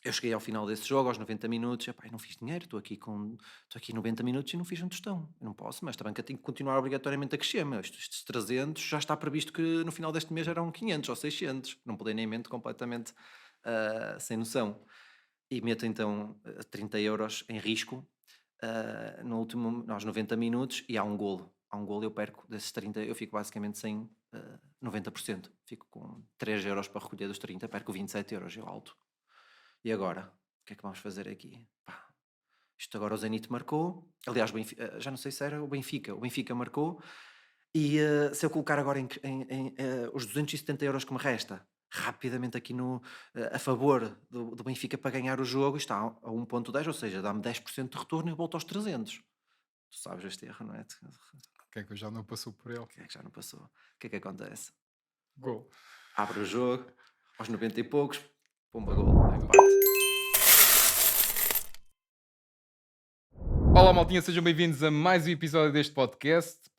Eu cheguei ao final desse jogo, aos 90 minutos, epá, eu não fiz dinheiro, estou aqui 90 minutos e não fiz um tostão. Eu não posso, mas também que eu tenho que continuar obrigatoriamente a crescer, meu. Estes 300 já está previsto que no final deste mês eram 500 ou 600. Não pudei nem mente completamente sem noção. E meto então 30 euros em risco no último, aos 90 minutos e há um golo. Há um golo e eu perco desses 30, eu fico basicamente sem 90%. Fico com 3 euros para recolher dos 30, perco 27 euros, eu alto. E agora? O que é que vamos fazer aqui? Pá, isto agora o Zenit marcou. Aliás, já não sei se era o Benfica. O Benfica marcou. E se eu colocar agora os 270 euros que me resta, rapidamente aqui a favor do Benfica para ganhar o jogo, está a 1,10, ou seja, dá-me 10% de retorno e eu volto aos 300. Tu sabes este erro, não é? Que é que eu já não passou por ele? Que é que já não passou? O que é que acontece? Gol. Abre o jogo, aos 90 e poucos, pumba, gol, empate. Olá, maltinha, sejam bem-vindos a mais um episódio deste podcast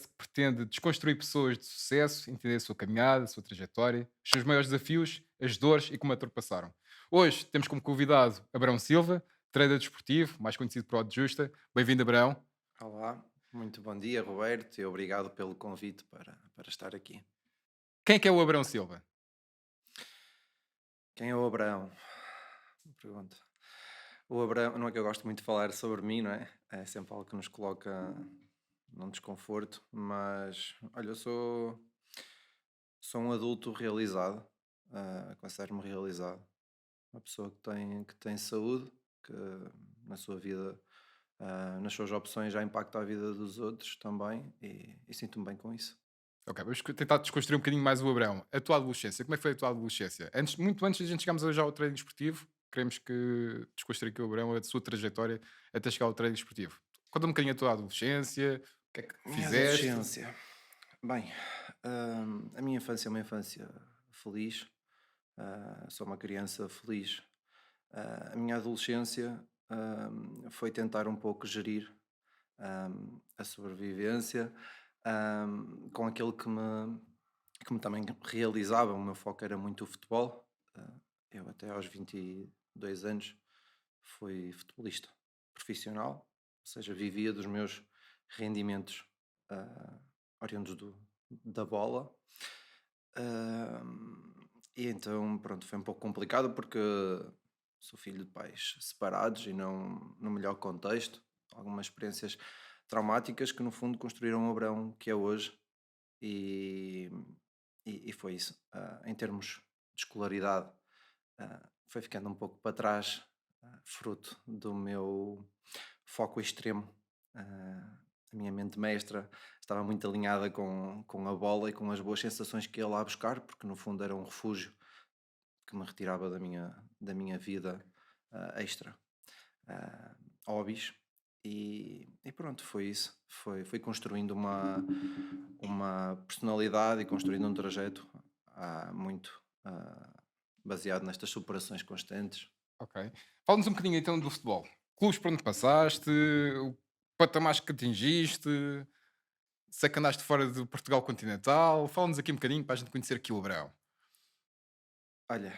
que pretende desconstruir pessoas de sucesso, entender a sua caminhada, a sua trajetória, os seus maiores desafios, as dores e como a ultrapassaram. Hoje temos como convidado Abrão Silva, trader desportivo, mais conhecido por Odd Justa. Bem-vindo, Abrão. Olá, muito bom dia, Roberto, e obrigado pelo convite para estar aqui. Quem é que é o Abrão Silva? Quem é o Abraão? Boa pergunta. O Abraão, não é que eu gosto muito de falar sobre mim, não é? É sempre algo que nos coloca num desconforto, mas olha, sou um adulto realizado, considero-me realizado, uma pessoa que tem saúde, que na sua vida, nas suas opções já impacta a vida dos outros também e sinto-me bem com isso. Ok, vamos tentar desconstruir um bocadinho mais o Abrão. A tua adolescência, como é que foi a tua adolescência? Muito antes de a gente chegarmos já ao treino desportivo, queremos que desconstruir aqui o Abrão, a sua trajetória até chegar ao treino desportivo. Conta um bocadinho a tua adolescência, o que é que Minha fizeste? adolescência. Bem, a minha infância é uma infância feliz, sou uma criança feliz. A minha adolescência, foi tentar um pouco gerir, a sobrevivência, com aquilo que me também realizava. O meu foco era muito o futebol. Eu até aos 22 anos fui futebolista profissional, ou seja, vivia dos meus rendimentos ah, oriundos da bola. E então, pronto, foi um pouco complicado porque sou filho de pais separados e não no melhor contexto. Algumas experiências traumáticas que, no fundo, construíram o Abrão que é hoje. E, e foi isso. Em termos de escolaridade, foi ficando um pouco para trás, fruto do meu foco extremo. A minha mente mestra estava muito alinhada com a bola e com as boas sensações que ia lá buscar, porque no fundo era um refúgio que me retirava da minha vida extra. Hobbies. E pronto, foi isso. Fui construindo uma personalidade e construindo um trajeto muito baseado nestas superações constantes. Ok. Fala-nos um bocadinho então do futebol. Clubes por onde passaste, o patamares que atingiste, sei que andaste fora de Portugal continental. Fala-nos aqui um bocadinho para a gente conhecer aqui o Abrão. Olha,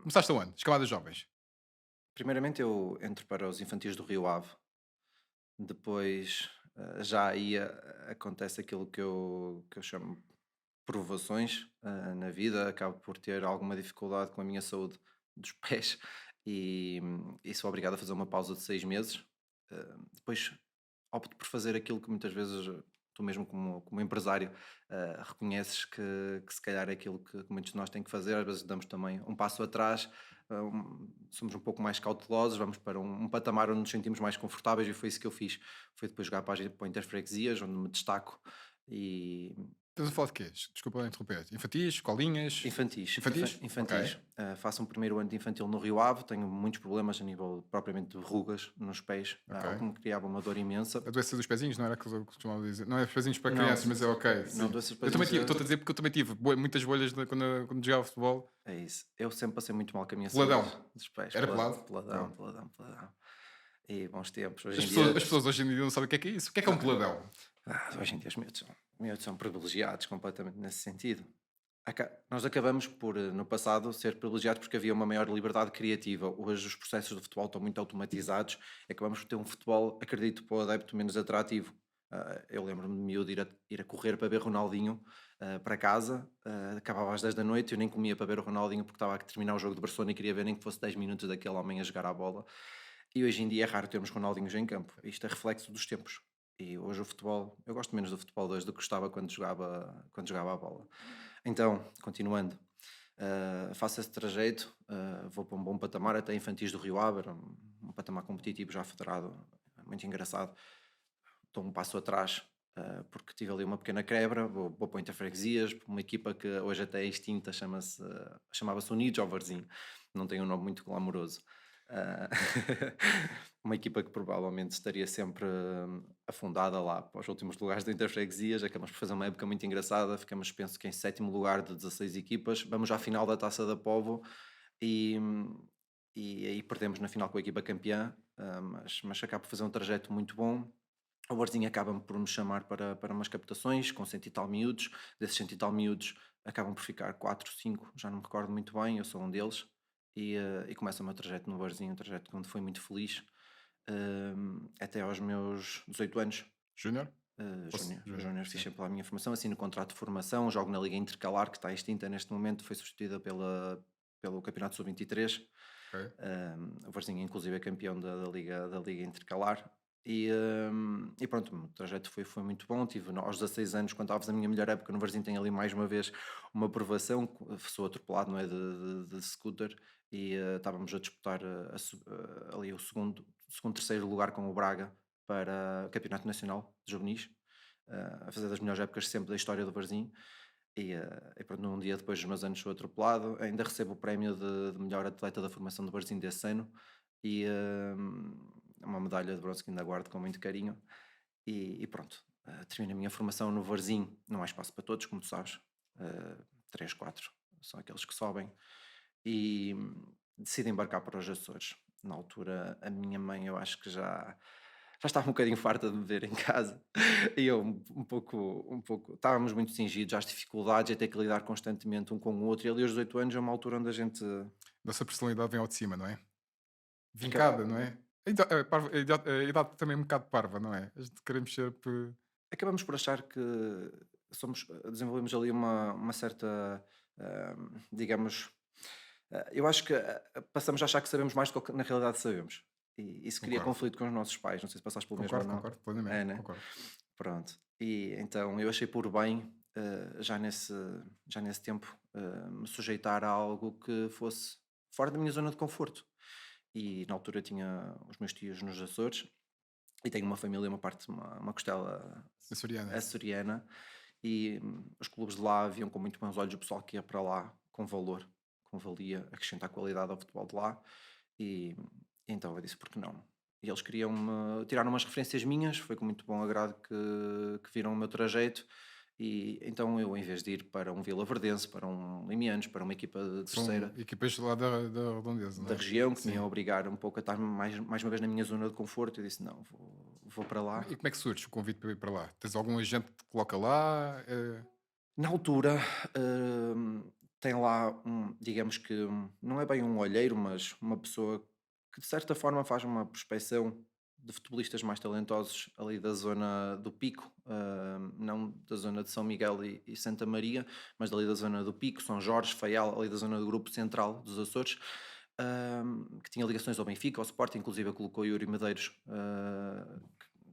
Começaste aonde? As camadas jovens. primeiramente eu entro para os infantis do Rio Ave. Depois, já aí acontece aquilo que eu chamo provações na vida. Acabo por ter alguma dificuldade com a minha saúde dos pés e sou obrigado a fazer uma pausa de 6 meses. Depois opto por fazer aquilo que muitas vezes tu mesmo como empresário reconheces que se calhar é aquilo que muitos de nós têm que fazer. Às vezes damos também um passo atrás, somos um pouco mais cautelosos, vamos para um patamar onde nos sentimos mais confortáveis e foi isso que eu fiz. Foi depois jogar para Interfreguesias, onde me destaco e Estás a falar de quê? Desculpa lá interromper. Infantis, escolinhas, infantis, infantis? Ok, infantis. Faço um primeiro ano de infantil no Rio Ave, tenho muitos problemas a nível propriamente de rugas nos pés, o que ok. me criava uma dor imensa. A doença dos pezinhos, não era aquilo que eu costumava dizer. Não é pezinhos para Não, crianças, mas é ok, não, sim. doenças Eu também pezinhos tive, estou a dizer porque eu também tive muitas bolhas quando jogava futebol. é isso. Eu sempre passei muito mal com a minha saúde Peladão. dos pés, Era pelado? peladão, Pronto. peladão, peladão. E bons tempos. Hoje As em pessoas, dia, as pessoas hoje em dia não sabem o que é isso. O que é um não, peladão? hoje em dia os miúdos são privilegiados completamente nesse sentido. Nós acabamos por, no passado, ser privilegiados porque havia uma maior liberdade criativa. Hoje os processos de futebol estão muito automatizados. Acabamos por ter um futebol, acredito, para o adepto menos atrativo. Eu lembro-me de miúdo ir a correr para ver Ronaldinho para casa. Acabava às 10 da noite, eu nem comia para ver o Ronaldinho porque estava a terminar o jogo de Barcelona e queria ver nem que fosse 10 minutos daquele homem a jogar a bola. E hoje em dia é raro termos Ronaldinhos em campo. Isto é reflexo dos tempos. E hoje o futebol, eu gosto menos do futebol de hoje do que gostava quando jogava a bola. Então, continuando, faço esse trajeto, vou para um bom patamar, até infantis do Rio Ave, era um patamar competitivo já federado, muito engraçado. Estou um passo atrás, porque tive ali uma pequena quebra, vou para o Interfreguesias, para uma equipa que hoje até é extinta, chamava-se Unidos ao Varzim, não tem um nome muito glamouroso. Ah, uma equipa que provavelmente estaria sempre afundada lá para os últimos lugares da Interfreguesias. Acabamos por fazer uma época muito engraçada. Ficamos, penso que, em sétimo lugar de 16 equipas. Vamos à final da Taça da Povo e, e aí perdemos na final com a equipa campeã. Mas acaba por fazer um trajeto muito bom. O Barzinho acaba por me chamar para umas captações com cento e tal miúdos. Desses cento e tal miúdos acabam por ficar 4, 5, já não me recordo muito bem, eu sou um deles. E começa o meu trajeto no Barzinho, um trajeto onde fui muito feliz, até aos meus 18 anos. Júnior? Júnior, fiz Sim. sempre lá a minha formação, assino o contrato de formação, jogo na Liga Intercalar, que está extinta neste momento, foi substituída pelo Campeonato Sub-23. Ok. O Varzinho, inclusive, é campeão da Liga Intercalar. E pronto, o trajeto foi muito bom. Tive aos 16 anos, quando estava a minha melhor época no Varzinho, tenho ali mais uma vez uma aprovação. Sou atropelado, não é? De scooter. E estávamos a disputar ali o segundo, terceiro lugar com o Braga para o Campeonato Nacional de Juvenis, a fazer das melhores épocas sempre da história do Varzim. E pronto, num dia depois dos meus anos sou atropelado, ainda recebo o prémio de melhor atleta da formação do Varzim desse ano e uma medalha de bronze que ainda guardo com muito carinho. E pronto, termino a minha formação no Varzim. Não há espaço para todos, como tu sabes. 3, 4 são aqueles que sobem. E decido embarcar para os Açores. Na altura, a minha mãe, eu acho que já estava um bocadinho farta de me ver em casa. E eu um pouco. Estávamos muito cingidos às dificuldades, a ter que lidar constantemente um com o outro. E ali aos 18 anos é uma altura onde a gente Nossa personalidade vem ao de cima, não é? acaba- Vincada, não é? A idade também é um bocado parva, não é? A gente queremos sempre. acabamos por achar que desenvolvemos ali uma certa, digamos, eu acho que passamos a achar que sabemos mais do que na realidade sabemos. E isso cria Concordo. conflito com os nossos pais. Não sei se passaste pelo mesmo ou Concordo, não. concordo, plenamente. É, né? Concordo. Pronto. E então eu achei por bem, já nesse tempo, me sujeitar a algo que fosse fora da minha zona de conforto. E na altura tinha os meus tios nos Açores e tenho uma família, uma costela Açoriana. açoriana. E os clubes de lá viam com muito bons olhos o pessoal que ia para lá com valor, com valia, acrescentar qualidade ao futebol de lá. E então eu disse, por que não? E eles queriam tirar umas referências minhas, foi com muito bom agrado que viram o meu trajeto. E então eu, em vez de ir para um Vila Verdense, para um Limianos, para uma equipa de São terceira equipas lá da redondeza, não da é? região, que me iam Sim. obrigar um pouco a estar mais uma vez na minha zona de conforto, eu disse, não, vou para lá. E como é que surge o convite para ir para lá? Tens algum agente que te coloca lá? Na altura, tem lá digamos que não é bem um olheiro, mas uma pessoa que de certa forma faz uma prospeção de futebolistas mais talentosos ali da zona do Pico, não da zona de São Miguel e Santa Maria, mas dali da zona do Pico, São Jorge, Faial, ali da zona do grupo central dos Açores, que tinha ligações ao Benfica, ao Sporting, inclusive colocou Yuri Medeiros,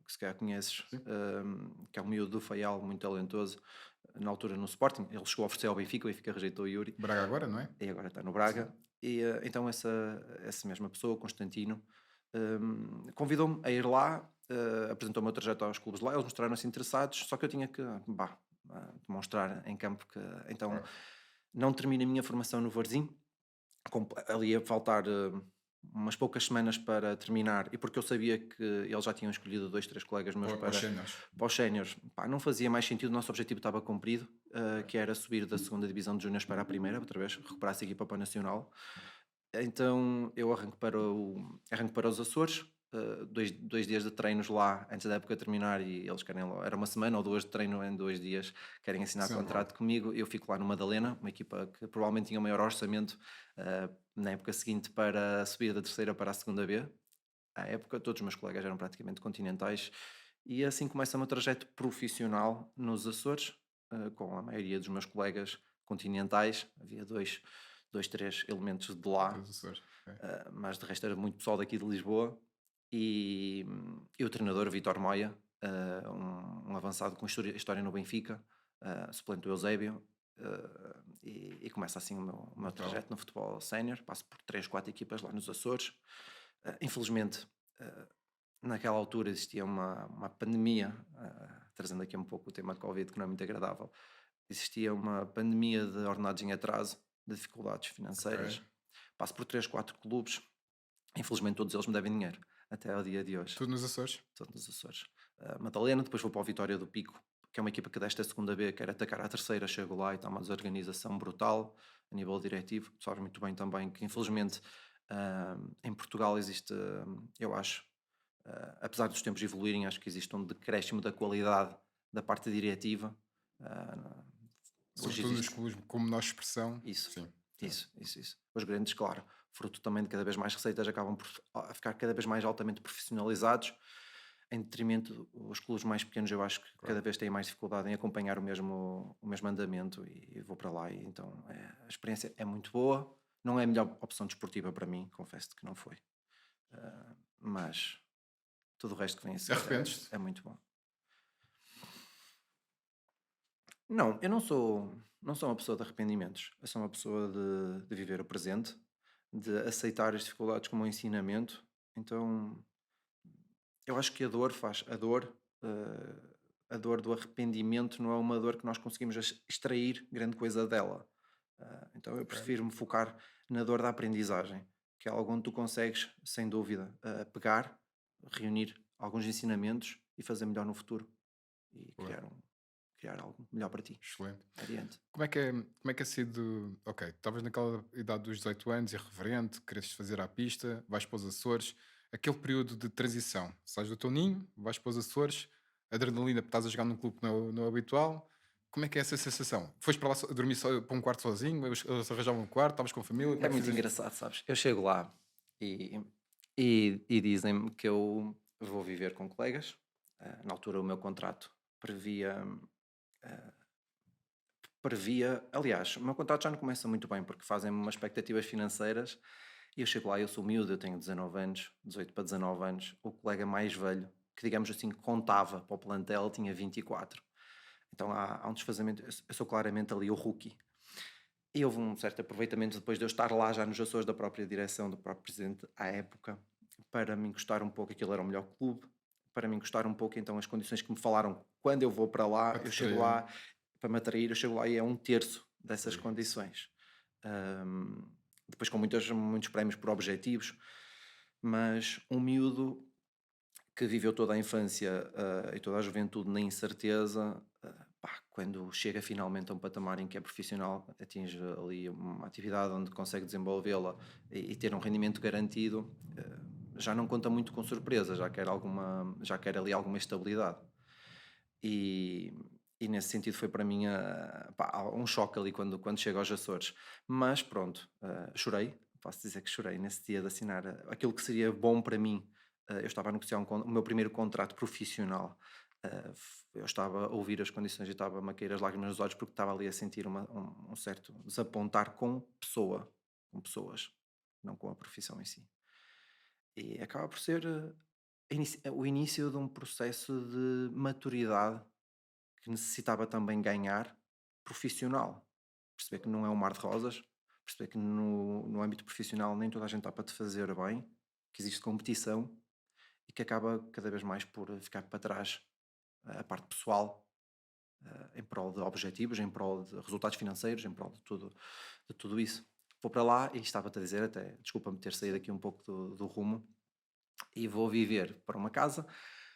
que se calhar conheces, Sim. que é um miúdo do Faial, muito talentoso, na altura no Sporting. Ele chegou a oferecer ao Benfica, o Benfica rejeitou o Yuri Braga agora, não é? e agora está no Sim. Braga. E então essa mesma pessoa, Constantino, convidou-me a ir lá, apresentou o meu trajeto aos clubes de lá, eles mostraram-se interessados, só que eu tinha que demonstrar em campo que então Claro. não termino a minha formação no Varzim, ali ia faltar umas poucas semanas para terminar, e porque eu sabia que eles já tinham escolhido 2, 3 colegas meus Para os para séniores. os séniores, pá, não fazia mais sentido, o nosso objetivo estava cumprido, que era subir da segunda divisão de júniores para a primeira, outra vez, recuperar essa equipa para o Nacional. Então eu arranco para os Açores, dois dias de treinos lá antes da época terminar e eles querem lá, era uma semana ou duas de treino em 2 dias, querem assinar Isso é bom. contrato comigo, eu fico lá no Madalena, uma equipa que provavelmente tinha o maior orçamento na época seguinte para subir da terceira para a segunda B. À época, todos os meus colegas eram praticamente continentais e assim começa o meu trajeto profissional nos Açores, com a maioria dos meus colegas continentais. Havia três elementos de lá, Dos Açores. Ok. mas de resto era muito pessoal daqui de Lisboa. E o treinador, Vitor Moia, um avançado com história no Benfica, suplente do Eusébio. E começa assim o meu Brutal. trajeto no futebol sénior. Passo por 3, 4 equipas lá nos Açores. Infelizmente, eh, naquela altura existia uma pandemia, trazendo aqui um pouco o tema de Covid, que não é muito agradável. Existia uma pandemia de ordenados em atraso, de dificuldades Ok. financeiras. Passo por 3, 4 clubes. Infelizmente, todos eles me devem dinheiro, até ao dia de hoje. Tudo nos Açores? Todos os Açores. Madalena, depois vou para o Vitória do Pico, que é uma equipa que desta segunda B quer atacar a terceira. Chego lá e está uma desorganização brutal a nível diretivo. Sabes muito bem também que, infelizmente, em Portugal existe, eu acho, apesar dos tempos evoluírem, acho que existe um decréscimo da qualidade da parte diretiva. Ah, Hoje Sobretudo nos existe clubes com menor expressão. isso, Sim. Sim. isso. Os grandes, claro, fruto também de cada vez mais receitas, acabam por a ficar cada vez mais altamente profissionalizados, em detrimento os clubes mais pequenos. Eu acho que cada Claro. vez têm mais dificuldade em acompanhar o mesmo andamento e vou para lá e então a experiência é muito boa. Não é a melhor opção desportiva para mim, confesso que não foi. Mas tudo o resto que vem a seguir é, Arrependes-te? é muito bom. Não, eu não sou uma pessoa de arrependimentos. Eu sou uma pessoa de viver o presente, de aceitar as dificuldades como um ensinamento. Então, eu acho que a dor do arrependimento não é uma dor que nós conseguimos extrair grande coisa dela. Então, eu Ok. prefiro me focar na dor da aprendizagem, que é algo onde tu consegues, sem dúvida, pegar, reunir alguns ensinamentos e fazer melhor no futuro e Boa. criar algo melhor para ti. Excelente. Adiante. Como é que é sido? Ok, estavas naquela idade dos 18 anos, irreverente, queres fazer à pista, vais para os Açores, aquele período de transição, sais do teu ninho, vais para os Açores, adrenalina, porque estás a jogar num clube que não é habitual. Como é que é essa sensação? Foste para lá dormir para um quarto sozinho? Eles arranjavam um quarto? Estavas com família? Como É é que muito fizeste? engraçado, sabes? Eu chego lá e, e dizem-me que eu vou viver com colegas. Na altura, o meu contrato aliás, o meu contrato já não começa muito bem, porque fazem-me umas expectativas financeiras e eu chego lá, eu sou miúdo, eu tenho 19 anos, 18 para 19 anos. O colega mais velho, que digamos assim, contava para o plantel, tinha 24. Então há um desfazamento. Eu sou claramente ali o rookie. E houve um certo aproveitamento depois de eu estar lá já nos Açores da própria direção, do próprio presidente à época, para me encostar um pouco, aquilo era o melhor clube, para me encostar um pouco então as condições que me falaram quando eu vou para lá, Para eu te chego traírem? lá, para me atrair, eu chego lá e é um terço dessas Ui, condições. Ahm, Depois com muitos prémios por objetivos, mas um miúdo que viveu toda a infância e toda a juventude na incerteza, pá, quando chega finalmente a um patamar em que é profissional, atinge ali uma atividade onde consegue desenvolvê-la e ter um rendimento garantido, já não conta muito com surpresa, já quer ali alguma estabilidade. E, e nesse sentido foi para mim pá, um choque ali quando chego aos Açores. Mas pronto, chorei, posso dizer que chorei nesse dia de assinar aquilo que seria bom para mim. Eu estava a negociar o meu primeiro contrato profissional. Eu estava a ouvir as condições e estava-me a cair as lágrimas nos olhos porque estava ali a sentir um certo desapontar com pessoas, não com a profissão em si. E acaba por ser o início de um processo de maturidade que necessitava também ganhar profissional. Perceber que não é um mar de rosas, perceber que no âmbito profissional nem toda a gente está para te fazer bem, que existe competição e que acaba cada vez mais por ficar para trás a parte pessoal, em prol de objetivos, em prol de resultados financeiros, em prol de tudo isso. Vou para lá e estava-te a dizer, até desculpa-me ter saído aqui um pouco do rumo, e vou viver para uma casa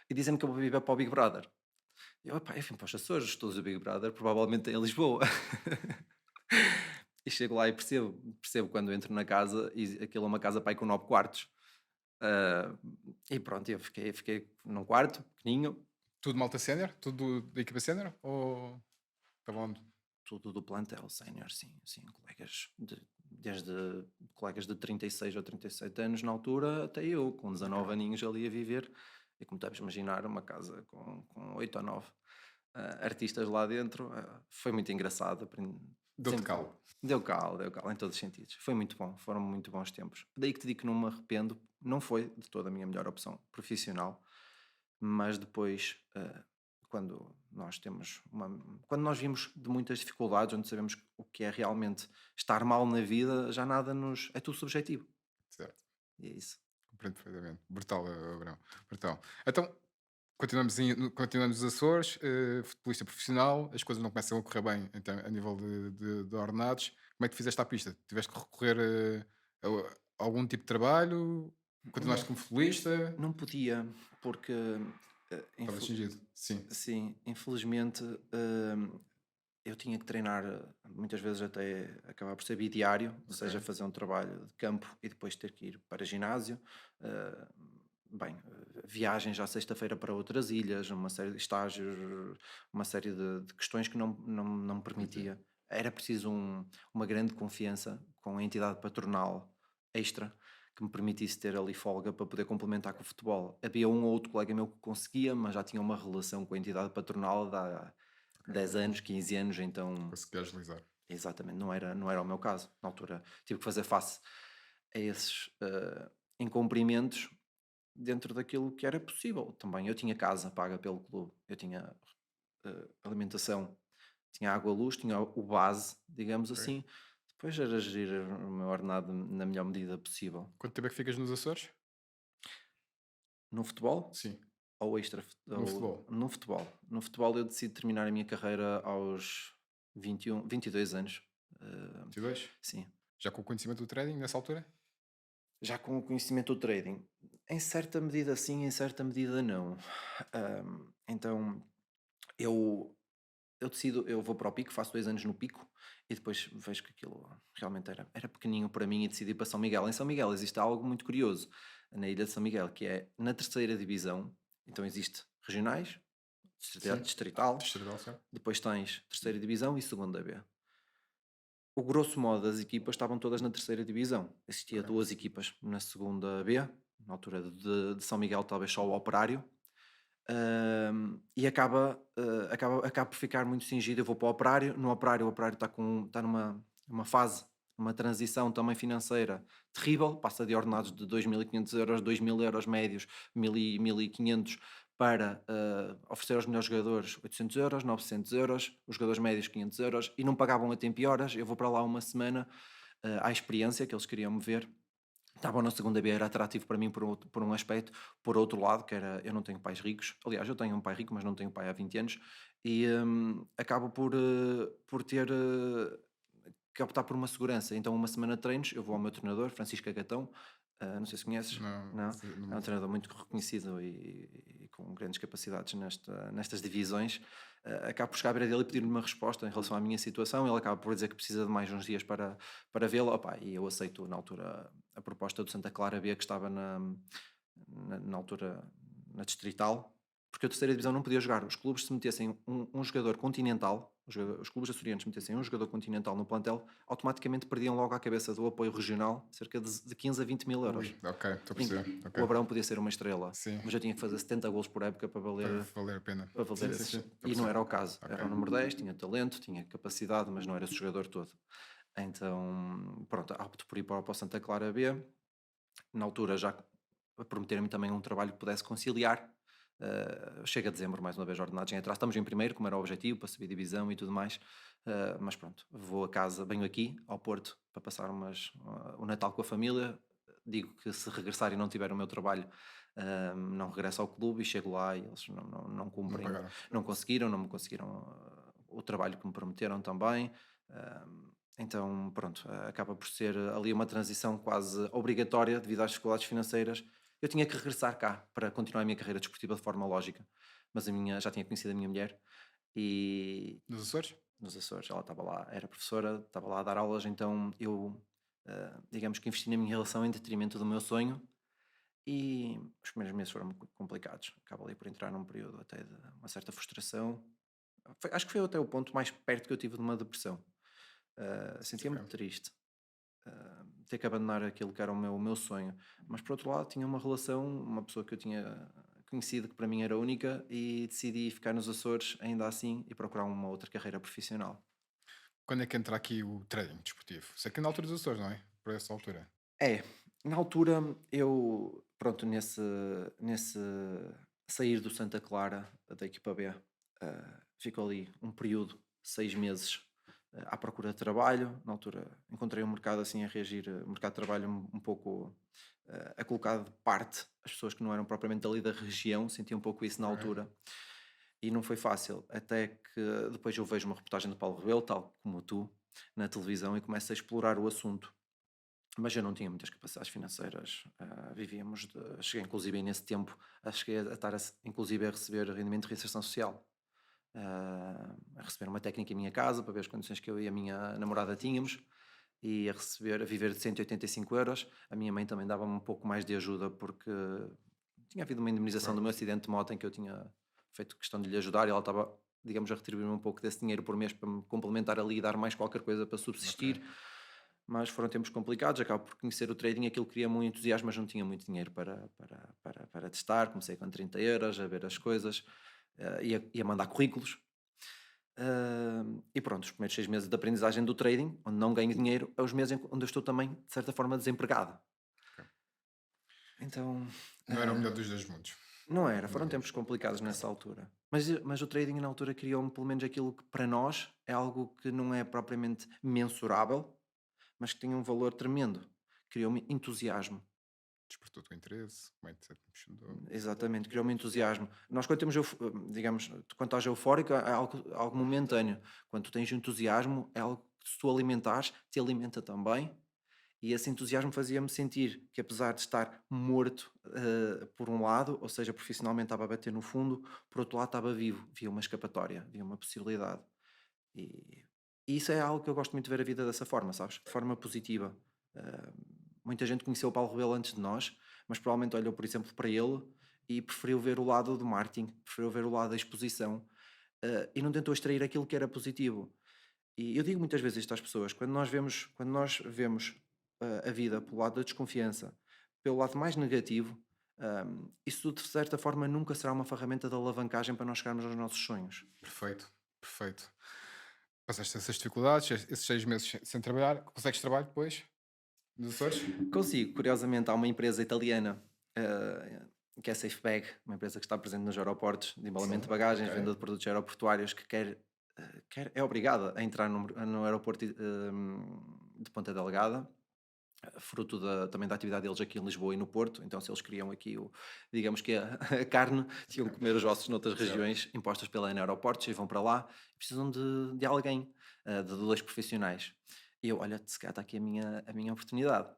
e dizem-me que eu vou viver para o Big Brother. Eu vim para os Açores, estou o Big Brother, provavelmente em Lisboa. E chego lá e percebo quando entro na casa e aquilo é uma casa pai com 9 quartos. Ah, e pronto, eu fiquei num quarto pequeninho, Tudo malta sénior? Tudo da equipa sénior? Ou estava onde? tudo do plantel sénior, sim, sim, desde colegas de 36 ou 37 anos na altura, até eu, com 19 aninhos ali a viver, e como deves imaginar, uma casa com 8 ou 9 artistas lá dentro, foi muito engraçado, Deu-te sempre calo. deu calo em todos os sentidos, foi muito bom, foram muito bons tempos. Daí que te digo que não me arrependo, não foi de toda a minha melhor opção profissional, mas depois, quando nós temos quando nós vimos de muitas dificuldades, onde sabemos o que é realmente estar mal na vida, já nada nos é tudo subjetivo. Certo. E é isso. Compreendo perfeitamente. Brutal, Abraão. Brutal. Então, continuamos nos Açores, futebolista profissional, as coisas não começam a correr bem então, a nível de ordenados. Como é que fizeste à pista? Tiveste que recorrer a algum tipo de trabalho? Continuaste Não, como futebolista? não podia, porque, Estava cingido. Sim. sim, infelizmente, eu tinha que treinar, muitas vezes até acabar por ser bidiário, ou Ok. seja, fazer um trabalho de campo e depois ter que ir para ginásio. eh, Bem, viagens à sexta-feira para outras ilhas, uma série de estágios, uma série de questões que não me Permitia. permitia. Era preciso uma grande confiança com a entidade patronal extra que me permitisse ter ali folga para poder complementar com o futebol. Havia um ou outro colega meu que conseguia, mas já tinha uma relação com a entidade patronal de há Ok. 10 anos, 15 anos, então Consegui agilizar. exatamente, não era o meu caso. Na altura tive que fazer face a esses incumprimentos dentro daquilo que era possível. Também eu tinha casa paga pelo clube, eu tinha alimentação, tinha água, luz, tinha o base, digamos Ok. assim. Depois era gerir o meu ordenado na melhor medida possível. Quanto tempo é que ficas nos Açores? No futebol Sim. ou No ou futebol. no futebol. No futebol eu decidi terminar a minha carreira aos 21, 22 anos. Eh, 22? sim, Já com o conhecimento do trading nessa altura? já com o conhecimento do trading. Em certa medida sim, em certa medida não. Então eu decido, eu vou para o Pico, faço 2 anos no Pico e depois vejo que aquilo realmente era pequenino para mim e decidi ir para São Miguel. Em São Miguel existe algo muito curioso na ilha de São Miguel, que é na terceira divisão, então existe regionais, Sim. distrital, Distrital, certo? depois tens terceira divisão e segunda B. O grosso modo das equipas estavam todas na terceira divisão. Existia Ok. 2 equipas na segunda B, na altura de São Miguel talvez só o Operário, e acaba por ficar muito cingido. Eu vou para o Operário, no Operário o Operário está numa fase, uma transição também financeira terrível, passa de ordenados de 2.500 euros, 2.000 euros médios, 1.500 para oferecer aos melhores jogadores 800 euros, 900 euros, os jogadores médios 500 euros, e não pagavam a tempo e horas. Eu vou para lá uma semana à experiência que eles queriam me ver. Estavam na segunda B, era atrativo para mim por um aspecto, por outro lado, que era eu não tenho pais ricos. Aliás, eu tenho um pai rico, mas não tenho pai há 20 anos, e acabo por ter que optar por uma segurança. Então, uma semana de treinos, eu vou ao meu treinador, Francisco Agatão, não sei se conheces, Não, não? não É um me treinador muito reconhecido e com grandes capacidades nestas divisões. Acabo por chegar à beira dele e pedir-lhe uma resposta em relação à minha situação. Ele acaba por dizer que precisa de mais uns dias para vê-lo. Opa, e eu aceito, na altura, a proposta do Santa Clara B, que estava na altura na Distrital, porque a terceira divisão não podia jogar. Os clubes, se metessem um jogador continental, os clubes açorianos metessem um jogador continental no plantel, automaticamente perdiam logo à cabeça do apoio regional cerca de 15 a 20 mil Ui, euros. ok, estou a Em que perceber. Ok. o Abrão podia ser uma estrela, Sim, mas eu tinha que fazer 70 golos por época para para valer, valer a pena. para valer Sim, sim, esses. sim, estou a E não perceber. era o caso. Ok. Era o número 10, tinha talento, tinha capacidade, mas não era esse jogador todo. Então, pronto, opto por ir para o Santa Clara B. Na altura já prometeram-me também um trabalho que pudesse conciliar. Chega a dezembro, mais uma vez, ordenados em atraso. Estamos em primeiro, como era o objetivo, para subir divisão e tudo mais. Mas pronto, vou a casa, venho aqui ao Porto para passar o Natal com a família. Digo que se regressar e não tiver o meu trabalho, não regresso ao clube e chego lá e eles não Não cumprem, pagaram. não me conseguiram o trabalho que me prometeram também. Ah, então, pronto, acaba por ser ali uma transição quase obrigatória devido às dificuldades financeiras. Eu tinha que regressar cá para continuar a minha carreira desportiva de forma lógica, mas já tinha conhecido a minha mulher e Nos Açores? nos Açores, ela estava lá, era professora, estava lá a dar aulas, então eu, digamos que investi na minha relação em detrimento do meu sonho E os primeiros meses foram muito complicados. Acabo ali por entrar num período até de uma certa frustração. Acho que foi até o ponto mais perto que eu tive de uma depressão. Sentia-me Ok. triste, ter que abandonar aquilo que era o meu sonho. Mas por outro lado, tinha uma relação, uma pessoa que eu tinha conhecido que para mim era única e decidi ficar nos Açores ainda assim e procurar uma outra carreira profissional. Quando é que entra aqui o trading desportivo? Sei que é na altura dos Açores, não é? Por essa altura. É, na altura eu, pronto, nesse sair do Santa Clara da equipa B, ficou ali um período, 6 meses, à procura de trabalho. Na altura encontrei um mercado assim a reagir, o mercado de trabalho um pouco a colocar de parte as pessoas que não eram propriamente dali da região, senti um pouco isso na Ok. altura. E não foi fácil, até que depois eu vejo uma reportagem do Paulo Rebelo, tal como tu, na televisão, e começo a explorar o assunto, mas eu não tinha muitas capacidades financeiras. Vivíamos cheguei inclusive nesse tempo, cheguei a estar inclusive a receber rendimento de reinserção social, a receber uma técnica em minha casa para ver as condições que eu e a minha namorada tínhamos, e a viver de 185 euros. A minha mãe também dava-me um pouco mais de ajuda porque tinha havido uma indemnização do Claro. meu acidente de moto em que eu tinha feito questão de lhe ajudar, e ela estava, digamos, a retribuir-me um pouco desse dinheiro por mês para me complementar ali e dar mais qualquer coisa para Ok. subsistir. Mas foram tempos complicados, acabo por conhecer o trading, aquilo cria-me um entusiasmo, mas não tinha muito dinheiro para testar. Comecei com 30 euros a ver as coisas, ia mandar currículos. E pronto, os primeiros 6 meses de aprendizagem do trading, onde não ganho dinheiro, é os meses onde eu estou também, de certa forma, desempregado. Ok. Então, Não era o melhor ah, dos dois mundos. não era, foram tempos Digamos. complicados Ok. nessa altura. Mas o trading na altura criou-me pelo menos aquilo que para nós é algo que não é propriamente mensurável, mas que tem um valor tremendo. Criou-me entusiasmo. Despertou o teu interesse, o mindset mudou. Exatamente, criou-me entusiasmo. Nós quando temos, digamos, quando estás eufórico é algo momentâneo. Quando tu tens entusiasmo é algo que se tu alimentares, te alimenta também. E esse entusiasmo fazia-me sentir que, apesar de estar morto, por um lado, ou seja, profissionalmente estava a bater no fundo, por outro lado estava vivo, via uma escapatória, via uma possibilidade. E, e isso é algo que eu gosto muito de ver a vida dessa forma, sabes? De forma positiva. Eh, Muita gente conheceu o Paulo Rebelo antes de nós, mas provavelmente olhou, por exemplo, para ele e preferiu ver o lado do marketing, preferiu ver o lado da exposição, e não tentou extrair aquilo que era positivo. E eu digo muitas vezes isto às pessoas: quando nós vemos a vida pelo lado da desconfiança, pelo lado mais negativo, isso de certa forma nunca será uma ferramenta de alavancagem para nós chegarmos aos nossos sonhos. Perfeito, perfeito. Passaste essas dificuldades, esses 6 meses sem trabalhar, consegues trabalho depois nos Açores? Consigo, curiosamente, há uma empresa italiana, que é a Safebag, uma empresa que está presente nos aeroportos de embalamento de Ok. bagagens, venda de produtos aeroportuários, que é obrigada a entrar no aeroporto de Ponta Delgada, fruto também da atividade deles aqui em Lisboa e no Porto. Então, se eles queriam aqui, digamos que a carne, tinham que comer os ossos noutras Certo. regiões impostas pela ANA Aeroportos, e vão para lá e precisam de alguém, de dois profissionais. E eu, olha, se calhar está aqui a minha oportunidade.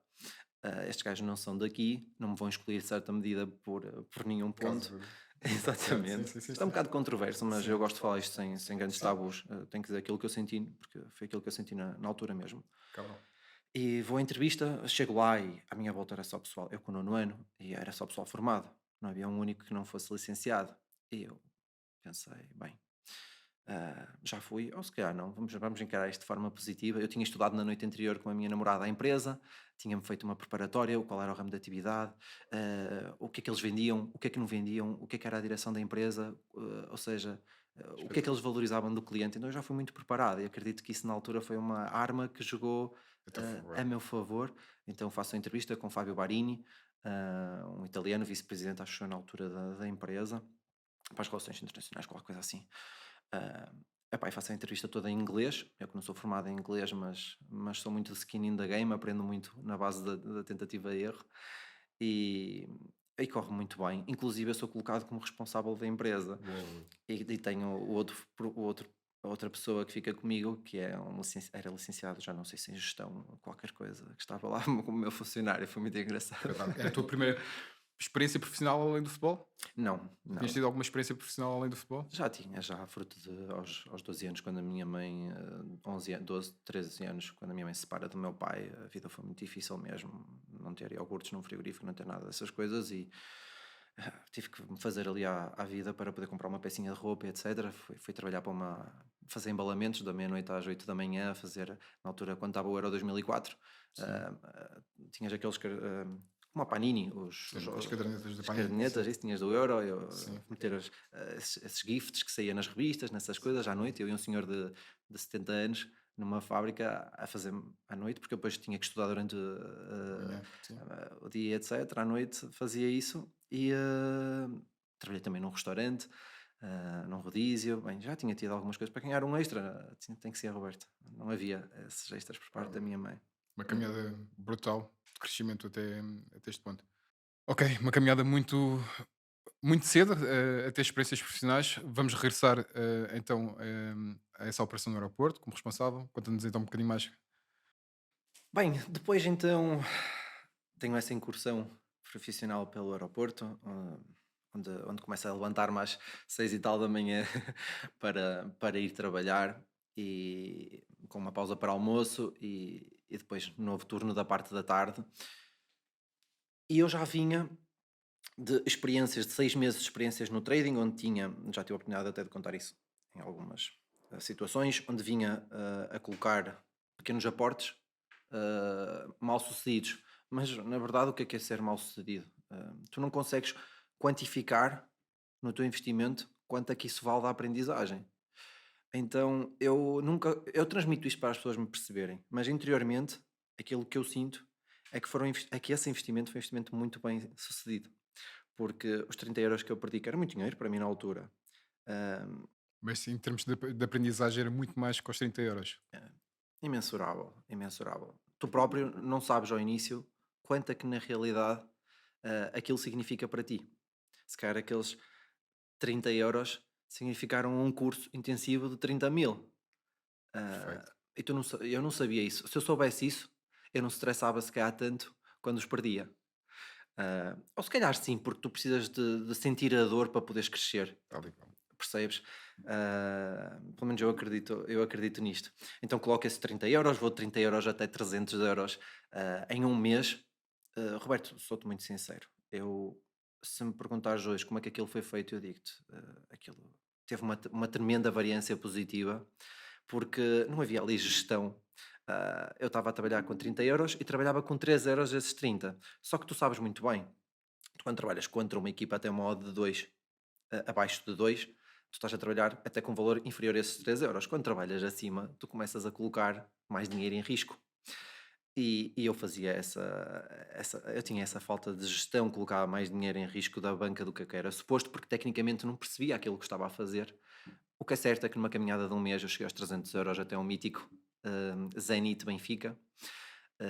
Estes gajos não são daqui, não me vão excluir de certa medida por nenhum ponto. Caso. Certo, sim, Exatamente. sim, sim, Isto é um sim. bocado controverso, mas eu Sim, gosto de falar isto sem grandes sim. tabus. Tenho que dizer aquilo que eu senti, porque foi aquilo que eu senti na altura mesmo. Cabrão. E vou à entrevista, chego lá e à minha volta era só pessoal, eu com o nono ano, e era só pessoal formado, não havia um único que não fosse licenciado. E eu pensei, bem, já fui, ou se calhar não, vamos encarar isto de forma positiva. Eu tinha estudado na noite anterior com a minha namorada à empresa, tinha-me feito uma preparatória, qual era o ramo de atividade, o que é que eles vendiam, o que é que não vendiam, o que é que era a direção da empresa, ou seja, o que é que eles Espetáculo. valorizavam do cliente. Então eu já fui muito preparado e acredito que isso na altura foi uma arma que jogou A teu a favor. meu favor. Então faço a entrevista com Fábio Barini, um italiano, vice-presidente, acho eu, na altura da empresa, para as relações internacionais, qualquer coisa assim. Ah, Epá, e faço a entrevista toda em inglês. Eu que não sou formado em inglês, mas sou muito skin in the game, aprendo muito na base da tentativa e erro. E, e corre muito bem. Inclusive, eu sou colocado como responsável da empresa. Uou. E tenho a outra pessoa que fica comigo, que é era licenciado, já não sei se em gestão ou qualquer coisa, que estava lá como meu funcionário. Foi muito engraçado. Espetáculo. É a tua primeira. experiência profissional além do futebol? Não, Tinhas não. tido alguma experiência profissional além do futebol? Já tinha, já fruto de aos 12 anos, quando a minha mãe, 11 an 12, 13 anos, quando a minha mãe se separa do meu pai, a vida foi muito difícil mesmo, não ter iogurtes num frigorífico, não ter nada dessas coisas e, tive que me fazer ali à vida para poder comprar uma pecinha de roupa, etcétera. Fui trabalhar para uma fazer embalamentos da meia-noite às 8 da manhã, a fazer na altura quando estava o Euro 2004, Sim, tinhas aqueles como a Panini, sim. As cadernetas da as Panini, sim. cadernetas, isso tinhas do Euro, eu Sim. meter esses gifts que saía nas revistas, nessas coisas, à noite, eu e um senhor de 70 anos numa fábrica a fazer à noite, porque eu depois tinha que estudar durante Amanhã, sim. o dia, etc. À noite fazia isso e trabalhei também num restaurante, num rodízio. Bem, já tinha tido algumas coisas para ganhar um extra, tem que ser, Roberto. Não havia esses extras por Pá, parte da minha mãe. uma Hum. caminhada brutal de crescimento até este ponto. Ok, uma caminhada muito cedo a ter experiências profissionais. Vamos regressar então a essa operação no aeroporto como responsável. Conta-nos então um bocadinho mais. Bem, depois então tenho essa incursão profissional pelo aeroporto, onde começo a levantar-me às 6 e tal da manhã para ir trabalhar e com uma pausa para almoço e depois novo turno da parte da tarde. E eu já vinha de experiências de 6 meses de experiências no trading, onde já tive a oportunidade até de contar isso em algumas situações, onde vinha a colocar pequenos aportes mal sucedidos. Mas na verdade, o que é ser mal sucedido? Tu não consegues quantificar no teu investimento quanto é que isso vale da aprendizagem. Então eu transmito isto para as pessoas me perceberem, mas interiormente aquilo que eu sinto é que esse investimento foi um investimento muito bem sucedido, porque os 30 € que eu perdi, que era muito dinheiro para mim na altura, hum, Mas em termos de aprendizagem era muito mais que os 30 euros. é imensurável, imensurável. Tu próprio não sabes ao início quanto é que na realidade aquilo significa para ti. Se calhar aqueles 30 € significaram um curso intensivo de 30 000. Perfeito. E eu não sabia isso. Se eu soubesse isso, eu não estressava se calhar tanto quando os perdia. Ou se calhar sim, porque tu precisas de sentir a dor para poderes crescer, Tal e qual. percebes? Pelo menos eu acredito nisto. Então coloco esses 30 €, vou de 30 € até 300 € em um mês. Roberto, sou-te muito sincero. Se me perguntares hoje como é que aquilo foi feito, eu digo-te, aquilo teve uma tremenda variância positiva, porque não havia ali gestão. Eu estava a trabalhar com 30 € e trabalhava com 3 € esses 30. Só que tu sabes muito bem, tu quando trabalhas contra uma equipa até uma odd de 2, abaixo de 2, tu estás a trabalhar até com valor inferior a esses 3 euros. Quando trabalhas acima, tu começas a colocar mais dinheiro em risco. E eu fazia eu tinha essa falta de gestão, colocava mais dinheiro em risco da banca do que era suposto, porque tecnicamente não percebia aquilo que estava a fazer. O que é certo é que numa caminhada de um mês eu cheguei aos 300 € até um mítico Zenit Benfica.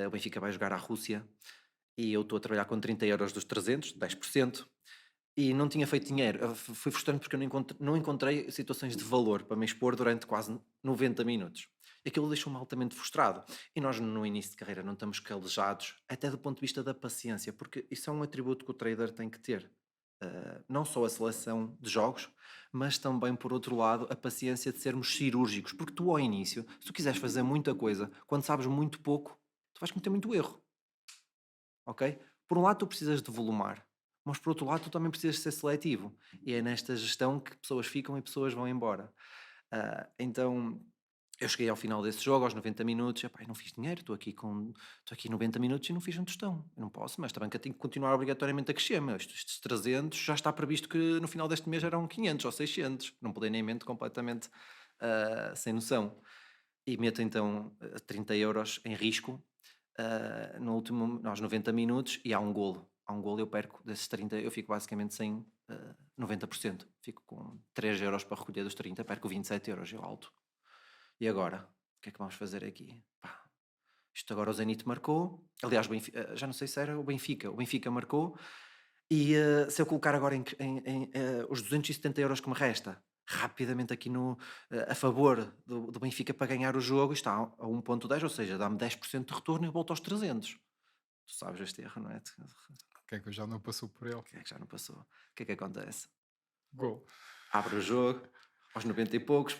O Benfica vai jogar à Rússia e eu estou a trabalhar com 30 € dos 300, 10%, e não tinha feito dinheiro. Foi frustrante porque eu não encontrei situações de valor para me expor durante quase 90 minutos. E aquilo deixou-me altamente frustrado. E nós, no início de carreira, não estamos calejados, até do ponto de vista da paciência, porque isso é um atributo que o trader tem que ter. Não só a seleção de jogos, mas também, por outro lado, a paciência de sermos cirúrgicos. Porque tu, ao início, se tu quiseres fazer muita coisa, quando sabes muito pouco, tu vais cometer muito erro, ok? Por um lado, tu precisas de volumar, mas por outro lado, tu também precisas ser seletivo. E é nesta gestão que pessoas ficam e pessoas vão embora. Então, eu cheguei ao final desse jogo, aos 90 minutos, epá, eu não fiz dinheiro, estou aqui 90 minutos e não fiz um tostão. Eu não posso, mas também que eu tenho que continuar obrigatoriamente a crescer. Meu, estes 300 já está previsto que no final deste mês eram 500 ou 600. Não pudei nem mente completamente sem noção. E meto então 30 € em risco no último, aos 90 minutos e há um golo. Há um golo, eu perco desses 30, eu fico basicamente sem 90%. Fico com 3 € para recolher dos 30, perco 27 €, eu alto. E agora? O que é que vamos fazer aqui? Pá, isto agora o Zenit marcou. Aliás, já não sei se era o Benfica. O Benfica marcou. E se eu colocar agora os 270 € que me resta, rapidamente aqui a favor do Benfica para ganhar o jogo, está a 1,10, ou seja, dá-me 10% de retorno e eu volto aos 300. Tu sabes este erro, não é? Quem é que eu já não passou por ele? Quem é que já não passou? O que é que acontece? Gol. Abre o jogo, aos 90 e poucos,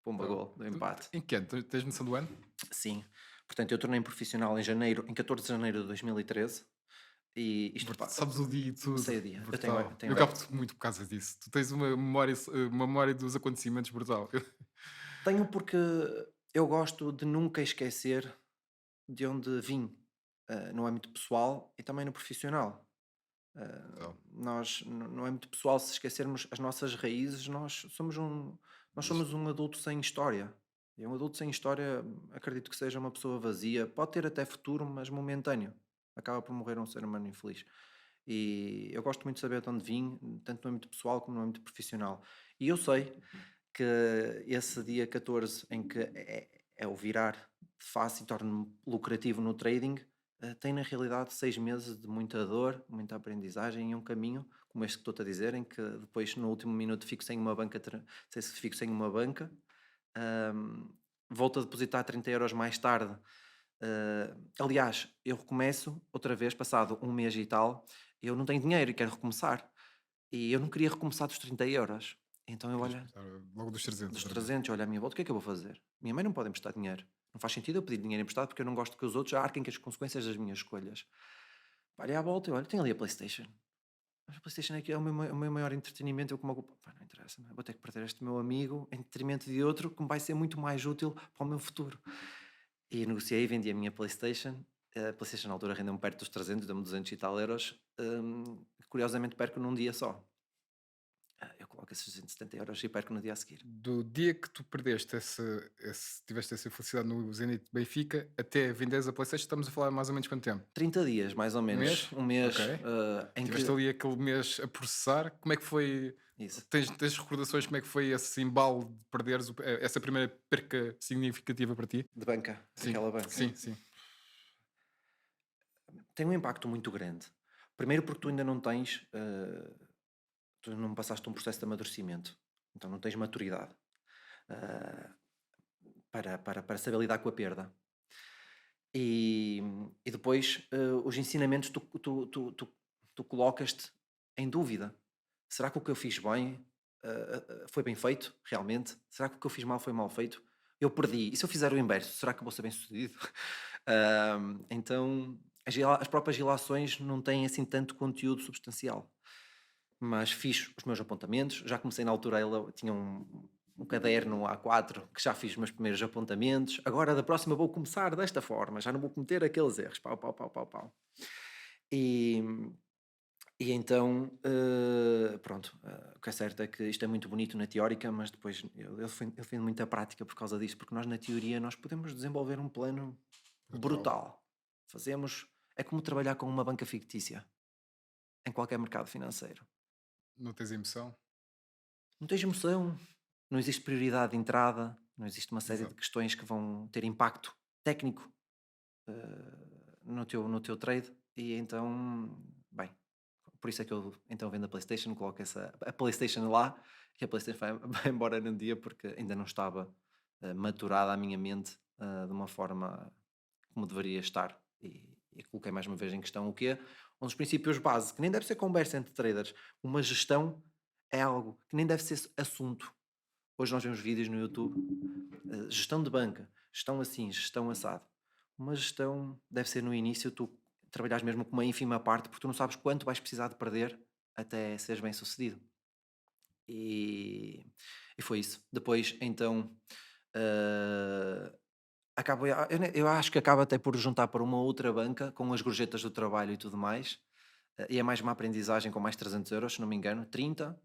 pumba, Então, gol, do empate. em que ano? Tens noção do ano? Sim. Portanto, eu tornei-me profissional em janeiro, em 14 de janeiro de 2013. E isto, pá, Sabes o dia e tudo. sei o dia. Eu tenho, Brutal. tenho, Eu gabo-te muito por causa disso. Tu tens uma memória dos acontecimentos brutal. tenho porque eu gosto de nunca esquecer de onde vim, no âmbito pessoal e também no profissional. Brutal. No âmbito pessoal, se esquecermos as nossas raízes, nós Mas, somos um adulto sem história. E um adulto sem história, acredito que seja uma pessoa vazia. Pode ter até futuro, mas momentâneo. Acaba por morrer um ser humano infeliz. E eu gosto muito de saber de onde vim, tanto no âmbito pessoal como no âmbito profissional. E eu sei que esse dia 14 em que é o virar de face e torno-me lucrativo no trading, tem na realidade 6 meses de muita dor, muita aprendizagem e um caminho, como este que estou-te a dizer, em que depois no último minuto fico sem uma banca, fico sem uma banca, ahm, volto a depositar 30 euros mais tarde. Aliás, eu recomeço outra vez, passado um mês e tal, eu não tenho dinheiro e quero recomeçar. E eu não queria recomeçar dos 30 euros. Então eu queres olho, começar logo dos 300 dos outra vez. 300, olho à minha volta, o que é que eu vou fazer? Minha mãe não pode emprestar dinheiro. Não faz sentido eu pedir dinheiro emprestado porque eu não gosto que os outros arquem com as consequências das minhas escolhas. Olha à volta e olho, tenho ali a Playstation. Mas a Playstation é, que é o meu maior entretenimento. Eu como ocupo, pá, não interessa, vou ter que perder este meu amigo em detrimento de outro que me vai ser muito mais útil para o meu futuro. E negociei e vendi a minha Playstation. A Playstation na altura rendeu-me perto dos 300, deu-me 200 e tal euros. Curiosamente perco num dia só. Eu coloco esses 270 euros e perco no dia a seguir. Do dia que tu perdeste tiveste essa felicidade no Zenit Benfica até venderes a PlayStation, estamos a falar mais ou menos quanto tempo? 30 dias, mais ou Um menos. mês? Um Ok. mês em Tiveste que. ali aquele mês a processar. Como é que foi? Isso. Tens recordações como é que foi esse embalo de perderes essa primeira perca significativa para ti? De banca, Sim, daquela banca. sim, sim. Tem um impacto muito grande. Primeiro porque tu ainda não tens. Tu não passaste um processo de amadurecimento. Então não tens maturidade eh, para saber lidar com a perda. E, e depois os ensinamentos tu colocas-te em dúvida. Será que o que eu fiz bem foi bem feito, realmente? Será que o que eu fiz mal foi mal feito? Eu perdi. E se eu fizer o inverso, será que eu vou ser bem sucedido? Então, as próprias ilações não têm assim tanto conteúdo substancial. Mas fiz os meus apontamentos. Já comecei na altura, ela tinha um caderno A4 que já fiz os meus primeiros apontamentos. Agora da próxima vou começar desta forma, já não vou cometer aqueles erros. Pau, pau, pau, pau, pau. E, e então, pronto, o que é certo é que isto é muito bonito na teórica, mas depois eu defendo muito a prática por causa disso, porque nós na teoria nós podemos desenvolver um plano Brutal. brutal. Fazemos, é como trabalhar com uma banca fictícia em qualquer mercado financeiro. Não tens emoção? Não tens emoção, não existe prioridade de entrada, não existe uma série de Exato. questões que vão ter impacto técnico no teu trade e então, bem, por isso é que eu então vendo a PlayStation, coloco a PlayStation lá e a PlayStation vai, vai embora num dia porque ainda não estava maturada a minha mente de uma forma como deveria estar. E coloquei mais uma vez em questão o quê? Um dos princípios base, que nem deve ser conversa entre traders. Uma gestão é algo que nem deve ser assunto. Hoje nós vemos vídeos no YouTube, gestão de banca, gestão assim, gestão assado. Uma gestão deve ser no início, tu trabalhares mesmo com uma ínfima parte, porque tu não sabes quanto vais precisar de perder até seres bem sucedido. E, e foi isso. Depois, então, eh, eu acho que acaba até por juntar para uma outra banca com as gorjetas do trabalho e tudo mais. E é mais uma aprendizagem com mais 300 euros, se não me engano, 30,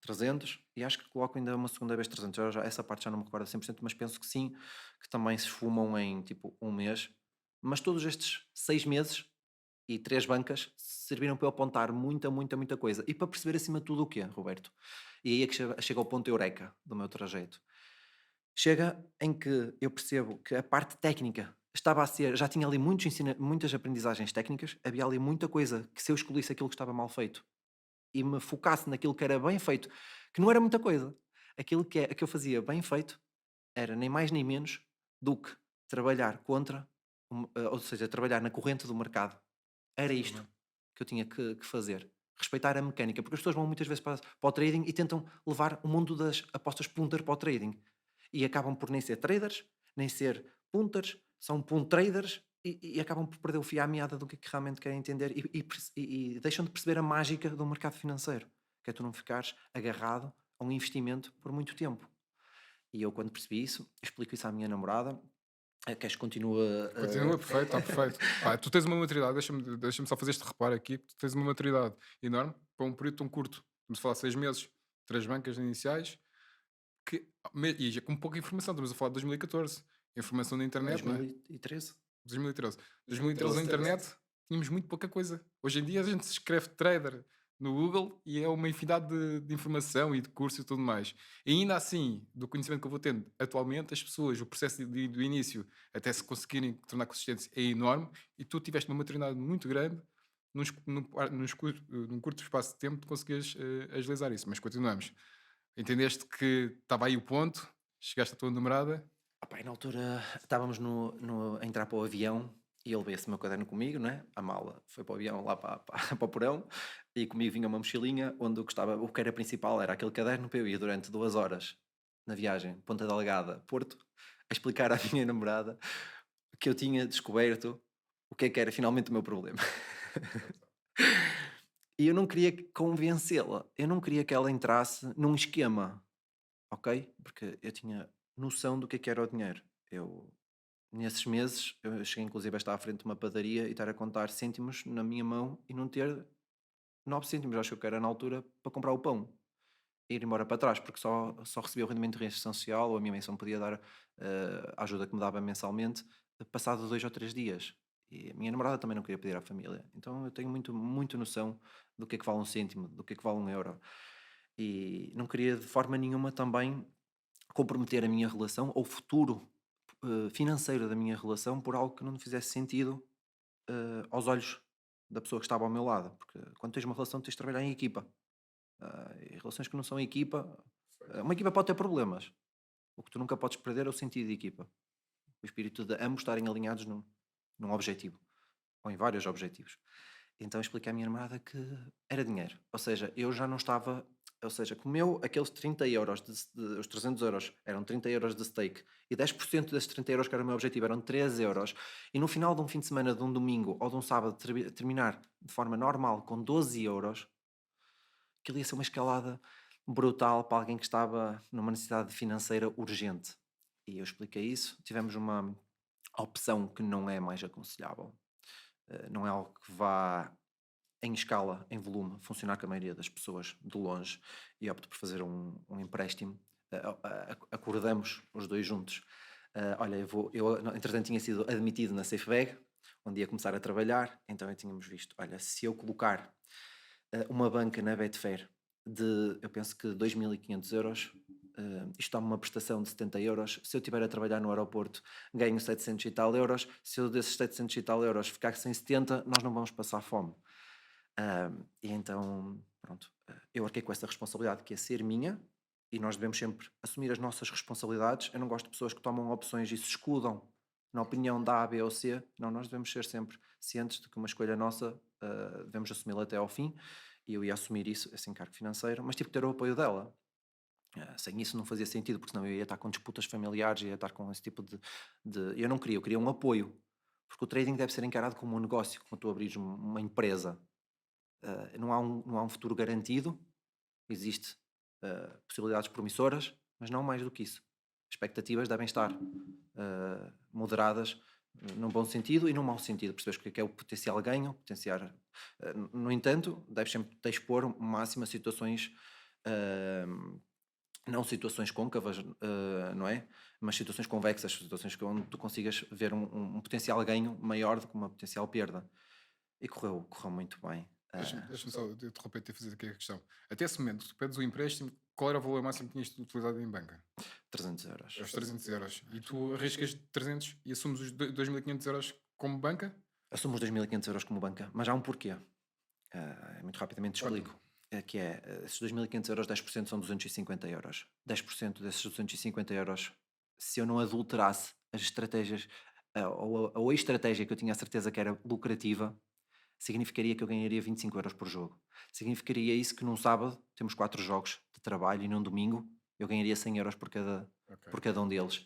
300, e acho que coloco ainda uma segunda vez 300 euros. Essa parte já não me recordo a 100%, mas penso que sim, que também se esfumam em tipo um mês. Mas todos estes 6 meses e três bancas serviram para eu apontar muita, muita, muita coisa. E para perceber acima de tudo o quê, Roberto? E aí é que chega ao ponto eureka do meu trajeto. Chega em que eu percebo que a parte técnica estava a ser, já tinha ali muitas aprendizagens técnicas, havia ali muita coisa que se eu escolhesse aquilo que estava mal feito e me focasse naquilo que era bem feito, que não era muita coisa, aquilo que eu fazia bem feito era nem mais nem menos do que trabalhar contra, ou seja, trabalhar na corrente do mercado. Era Também. isto que eu tinha que fazer. Respeitar a mecânica, porque as pessoas vão muitas vezes para o trading e tentam levar o mundo das apostas punter para o trading. E acabam por nem ser traders, nem ser punters, são punt traders e acabam por perder o fio à meada do que realmente querem entender e deixam de perceber a mágica do mercado financeiro, que é tu não ficares agarrado a um investimento por muito tempo. E eu, quando percebi isso, explico isso à minha namorada. Queres que continue Continua, perfeito, está perfeito. Pá, tu tens uma maturidade, deixa-me só fazer este reparo aqui, tu tens uma maturidade enorme para um período tão curto. Vamos falar 6 meses, 3 bancas iniciais, e já com pouca informação, estamos a falar de 2014. Informação na internet, não é? 2013? 2013. 2013 na 2013, 13. internet tínhamos muito pouca coisa. Hoje em dia a gente se escreve trader no Google e é uma infinidade de informação e de curso e tudo mais. E ainda assim, do conhecimento que eu vou tendo atualmente, as pessoas, o processo do início até se conseguirem tornar consistentes é enorme e tu tiveste uma maturidade muito grande num curto espaço de tempo de conseguires agilizar isso. Mas continuamos. Entendeste que estava aí o ponto, chegaste à tua namorada. Opa, e na altura estávamos a entrar para o avião e ele veio esse meu caderno comigo, né? A mala foi para o avião lá para o porão e comigo vinha uma mochilinha onde o que era principal era aquele caderno para eu ir durante 2 horas na viagem, Ponta Delgada, Porto, a explicar à minha namorada que eu tinha descoberto o que era finalmente o meu problema. E eu não queria convencê-la, eu não queria que ela entrasse num esquema, ok? Porque eu tinha noção do que era o dinheiro. Eu, nesses meses, eu cheguei inclusive a estar à frente de uma padaria e estar a contar cêntimos na minha mão e não ter 9 cêntimos, acho que era na altura, para comprar o pão. E ir embora para trás, porque só recebia o rendimento de reinserção social, ou a minha mãe só me podia dar a ajuda que me dava mensalmente, passado 2 ou 3 dias. E a minha namorada também não queria pedir à família. Então eu tenho muito noção do que vale um cêntimo, do que vale um euro. E não queria de forma nenhuma também comprometer a minha relação ou o futuro financeiro da minha relação por algo que não me fizesse sentido aos olhos da pessoa que estava ao meu lado. Porque quando tens uma relação, tens de trabalhar em equipa. E relações que não são equipa, uma equipa pode ter problemas. O que tu nunca podes perder é o sentido de equipa. O espírito de ambos estarem alinhados num objetivo, ou em vários objetivos. Então eu expliquei à minha namorada que era dinheiro. Ou seja, eu já não estava. Ou seja, comeu aqueles 30 euros, os 300 euros eram 30 euros de steak e 10% desses 30 euros que era o meu objetivo eram 3 euros. E no final de um fim de semana, de um domingo ou de um sábado, terminar de forma normal com 12 euros, aquilo ia ser uma escalada brutal para alguém que estava numa necessidade financeira urgente. E eu expliquei isso. Tivemos uma opção que não é mais aconselhável. Não é algo que vá em escala, em volume, funcionar com a maioria das pessoas de longe e opto por fazer um empréstimo. Acordamos os dois juntos. Olha, entretanto tinha sido admitido na SafeBag, onde ia começar a trabalhar, então eu tínhamos visto, olha, se eu colocar uma banca na Betfair eu penso que 2.500 euros, isto dá-me uma prestação de 70 euros. Se eu estiver a trabalhar no aeroporto, ganho 700 e tal euros. Se eu desses 700 e tal euros ficar sem 70, nós não vamos passar fome. E então, pronto, eu arquei com essa responsabilidade que é ser minha e nós devemos sempre assumir as nossas responsabilidades. Eu não gosto de pessoas que tomam opções e se escudam na opinião da A, B ou C. Não, nós devemos ser sempre cientes de que uma escolha nossa devemos assumi-la até ao fim e eu ia assumir isso, esse encargo financeiro, mas tive que ter o apoio dela. Sem isso não fazia sentido, porque senão eu ia estar com disputas familiares, ia estar com esse tipo Eu não queria, eu queria um apoio. Porque o trading deve ser encarado como um negócio, como tu abris uma empresa. Não há um futuro garantido, existe possibilidades promissoras, mas não mais do que isso. Expectativas devem estar moderadas num bom sentido e num mau sentido. Percebes o que é o potencial ganho, no entanto, deves sempre te expor o máximo a situações, não situações côncavas, não é? Mas situações convexas, situações onde tu consigas ver um potencial ganho maior do que uma potencial perda. E correu muito bem. Deixa-me só interromper e fazer aqui a questão. Até esse momento, tu pedes o empréstimo, qual era o valor máximo que tinhas utilizado em banca? 300 euros. É os 300 euros. E tu arriscas 300 e assumes os 2.500 euros como banca? Assumo os 2.500 euros como banca, mas há um porquê. Muito rapidamente explico. Conta-me. Esses 2.500 euros, 10% são 250 euros. 10% desses 250 euros, se eu não adulterasse as estratégias, ou a estratégia que eu tinha a certeza que era lucrativa, significaria que eu ganharia 25 € por jogo. Significaria isso que num sábado temos 4 jogos de trabalho e num domingo eu ganharia 100 € Ok. por cada um deles.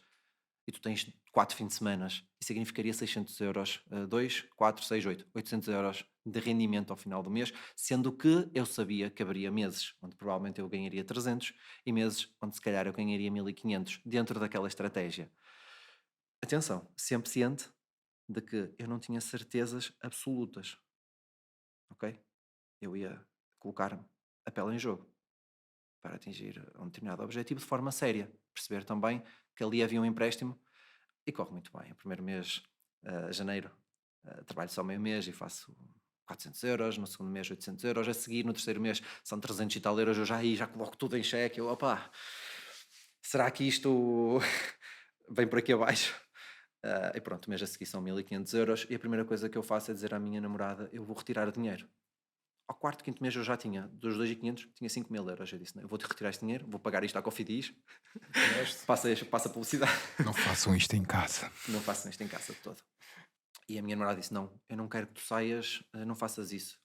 E tu tens 4 fins de semana. E significaria 600 €, 2, 4, 6, 8, 800 € de rendimento ao final do mês, sendo que eu sabia que haveria meses onde provavelmente eu ganharia 300 e meses onde se calhar eu ganharia 1500 dentro daquela estratégia. Atenção, sempre ciente de que eu não tinha certezas absolutas, ok? Eu ia colocar a pele em jogo para atingir um determinado objetivo de forma séria. Perceber também que ali havia um empréstimo e corre muito bem. O primeiro mês, janeiro, trabalho só meio mês e faço 400 €, no segundo mês 800 €, a seguir no terceiro mês são 300 e tal euros, eu já coloco tudo em xeque, eu, opá, será que isto vem por aqui abaixo? E pronto, o mês a seguir são 1500 € e a primeira coisa que eu faço é dizer à minha namorada, eu vou retirar dinheiro. Ao quarto, quinto mês eu já tinha, dos 2.500, tinha 5.000 €. Eu disse, não, eu vou-te retirar este dinheiro, vou pagar isto à Cofidis, Fizeste? passa a publicidade. Não façam isto em casa. Não façam isto em casa de todo. E a minha namorada disse, não, eu não quero que tu saias, não faças isso.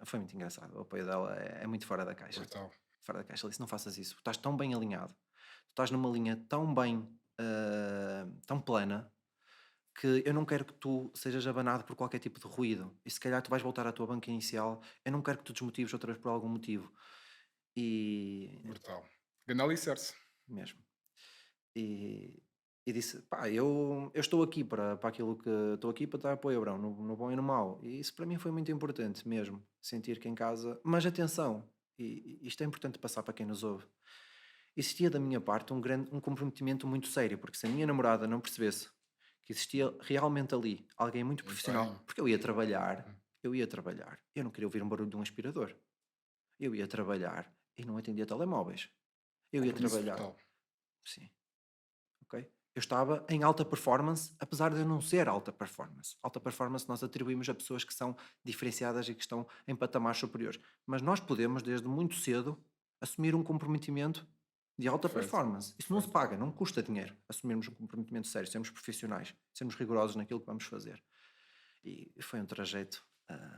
Foi muito engraçado, o apoio dela é muito fora da caixa. Brutal. Fora da caixa, ela disse, não faças isso, tu estás tão bem alinhado, tu estás numa linha tão bem, tão plana, que eu não quero que tu sejas abanado por qualquer tipo de ruído. E se calhar tu vais voltar à tua banca inicial, eu não quero que tu desmotives outra vez por algum motivo. E Brutal. Grande alicerce. mesmo. E, e disse, pá, eu estou aqui para aquilo que estou aqui para dar apoio, Abrão, no bom e no mau. E isso para mim foi muito importante mesmo, sentir que em casa. Mas atenção, e isto é importante passar para quem nos ouve. Existia da minha parte um comprometimento muito sério, porque se a minha namorada não percebesse que existia realmente ali alguém muito Empenho. profissional, porque eu ia trabalhar, eu não queria ouvir um barulho de um aspirador, eu ia trabalhar e não atendia telemóveis, eu ia Compromisso trabalhar, total. sim, ok? Eu estava em alta performance, apesar de eu não ser alta performance. Alta performance nós atribuímos a pessoas que são diferenciadas e que estão em patamares superiores. Mas nós podemos, desde muito cedo, assumir um comprometimento de alta Perfeito. performance. Isso não se Perfeito. paga, não custa dinheiro. Assumirmos um comprometimento sério, sermos profissionais, sermos rigorosos naquilo que vamos fazer. E foi um trajeto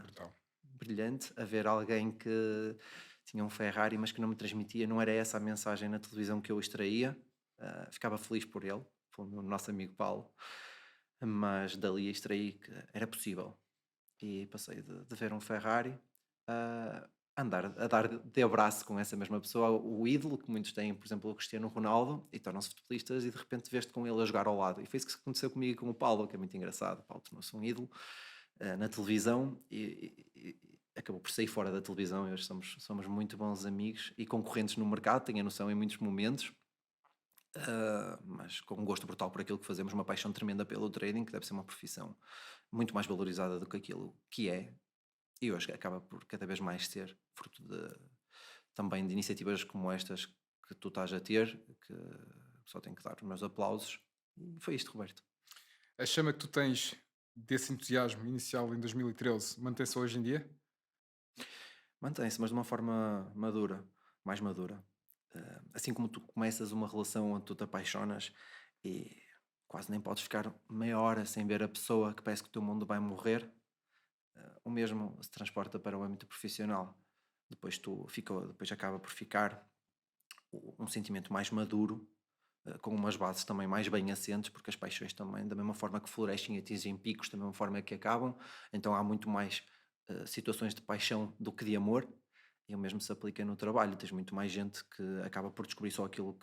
Brutal. brilhante a ver alguém que tinha um Ferrari, mas que não me transmitia, não era essa a mensagem na televisão que eu extraía. Ficava feliz por ele, pelo nosso amigo Paulo, mas dali extraí que era possível. E passei de ver um Ferrari a andar, a dar de abraço com essa mesma pessoa, o ídolo que muitos têm, por exemplo, o Cristiano Ronaldo, e tornam-se futebolistas e de repente veste com ele a jogar ao lado. E foi isso que aconteceu comigo e com o Paulo, que é muito engraçado. O Paulo tornou-se um ídolo na televisão e acabou por sair fora da televisão. E hoje somos muito bons amigos e concorrentes no mercado, tenho a noção em muitos momentos, mas com um gosto brutal por aquilo que fazemos, uma paixão tremenda pelo trading, que deve ser uma profissão muito mais valorizada do que aquilo que é, e hoje acaba por cada vez mais ser fruto também de iniciativas como estas que tu estás a ter, que só tenho que dar os meus aplausos. E foi isto, Roberto. A chama que tu tens desse entusiasmo inicial em 2013 mantém-se hoje em dia? Mantém-se, mas de uma forma madura, mais madura. Assim como tu começas uma relação onde tu te apaixonas e quase nem podes ficar meia hora sem ver a pessoa que parece que o teu mundo vai morrer, o mesmo se transporta para o âmbito profissional. Depois acaba por ficar um sentimento mais maduro, com umas bases também mais bem assentes, porque as paixões também, da mesma forma que florescem e atingem picos, da mesma forma que acabam, então há muito mais situações de paixão do que de amor, e o mesmo se aplica no trabalho. Tens muito mais gente que acaba por descobrir só aquilo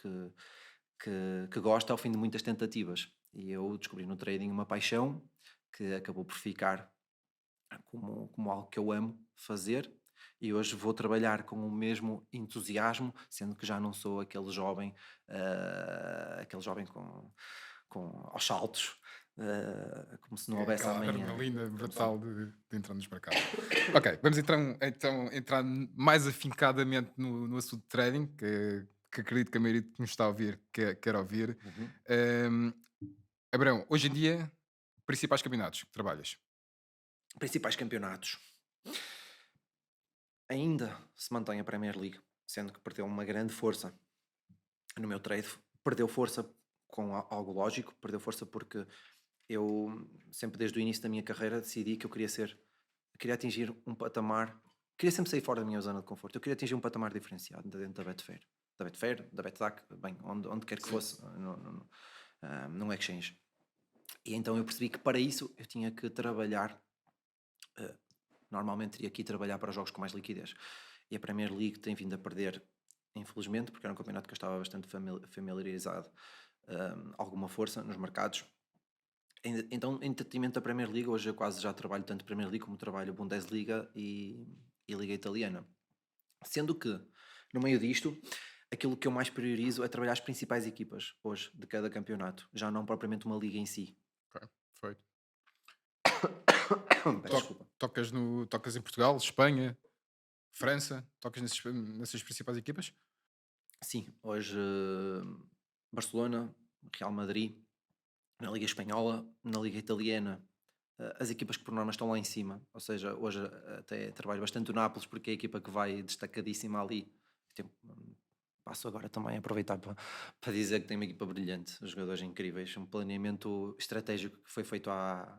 que gosta ao fim de muitas tentativas. E eu descobri no trading uma paixão que acabou por ficar como algo que eu amo fazer, e hoje vou trabalhar com o mesmo entusiasmo, sendo que já não sou aquele jovem com aos saltos, como se não É houvesse aquela amanhã. adrenalina Como se não- brutal de entrar nos mercados. Ok, vamos então entrar mais afincadamente no assunto de trading, que acredito que a maioria que nos está a ouvir quer ouvir. Uhum. Ahm, Abrão, hoje em dia, principais campeonatos que trabalhas? Principais campeonatos. Ainda se mantém a Premier League, sendo que perdeu uma grande força no meu trade. Perdeu força com algo lógico, perdeu força porque eu sempre desde o início da minha carreira decidi que eu queria ser queria atingir um patamar, queria sempre sair fora da minha zona de conforto. Eu queria atingir um patamar diferenciado dentro da Betfair. Da Betfair, da Betsac, bem, onde quer que Sim. fosse, no exchange. E então eu percebi que para isso eu tinha que trabalhar, eh, normalmente teria que ir trabalhar para jogos com mais liquidez. E a Premier League tem vindo a perder, infelizmente, porque era um campeonato que eu estava bastante familiarizado, alguma força nos mercados. Então, em detrimento da Premier League, hoje eu quase já trabalho tanto Premier League como trabalho Bundesliga e Liga Italiana. Sendo que, no meio disto, aquilo que eu mais priorizo é trabalhar as principais equipas hoje de cada campeonato, já não propriamente uma liga em si. Ok, perfeito. Peço desculpa. Tocas em Portugal, Espanha, França? Tocas nessas principais equipas? Sim, hoje Barcelona, Real Madrid, na Liga Espanhola, na Liga Italiana, as equipas que por norma estão lá em cima. Ou seja, hoje até trabalho bastante o Nápoles porque é a equipa que vai destacadíssima ali. Passo agora também a aproveitar para dizer que tem uma equipa brilhante, jogadores incríveis, um planeamento estratégico que foi feito há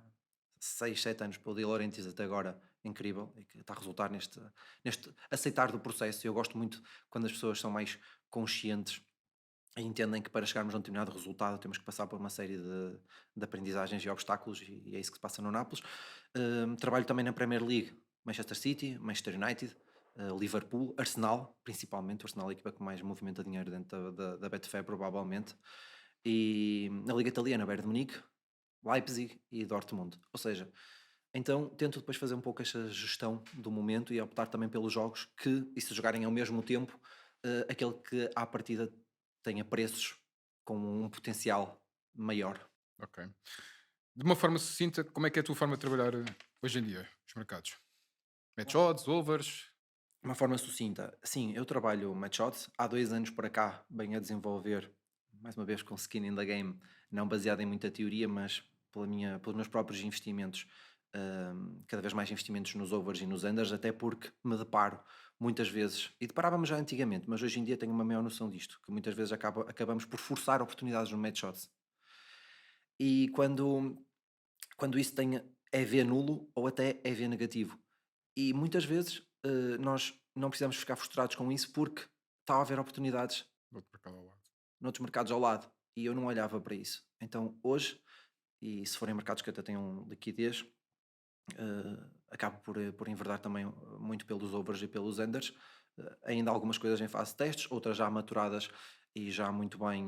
6 7 anos pelo Di Laurentiis até agora, incrível, e que está a resultar neste aceitar do processo. Eu gosto muito quando as pessoas são mais conscientes e entendem que para chegarmos a um determinado resultado temos que passar por uma série de aprendizagens e obstáculos, e é isso que se passa no Nápoles. Trabalho também na Premier League, Manchester City, Manchester United, Liverpool, Arsenal, principalmente. O Arsenal é a equipa que mais movimenta dinheiro dentro da Betfair, provavelmente. E na Liga Italiana, Bayern de Munique, Leipzig e Dortmund. Ou seja, então tento depois fazer um pouco esta gestão do momento e optar também pelos jogos que, e se jogarem ao mesmo tempo, aquele que à partida tenha preços com um potencial maior. Ok. De uma forma sucinta, como é que é a tua forma de trabalhar hoje em dia, os mercados? Match odds, overs? Uma forma sucinta, sim, eu trabalho match odds há 2 anos para cá, bem a desenvolver, mais uma vez com skin in the game, não baseado em muita teoria, mas pelos meus próprios investimentos, cada vez mais investimentos nos overs e nos unders, até porque me deparo muitas vezes, e deparávamos já antigamente, mas hoje em dia tenho uma maior noção disto, que muitas vezes acabamos por forçar oportunidades no match odds. E quando isso tem EV nulo ou até EV negativo. E muitas vezes nós não precisamos ficar frustrados com isso porque está a haver oportunidades Vou-te para cada lado. noutros mercados ao lado e eu não olhava para isso. Então hoje, e se forem mercados que até tenham liquidez, acabo por enverdar também muito pelos overs e pelos unders. Ainda algumas coisas em fase de testes, outras já maturadas e já muito bem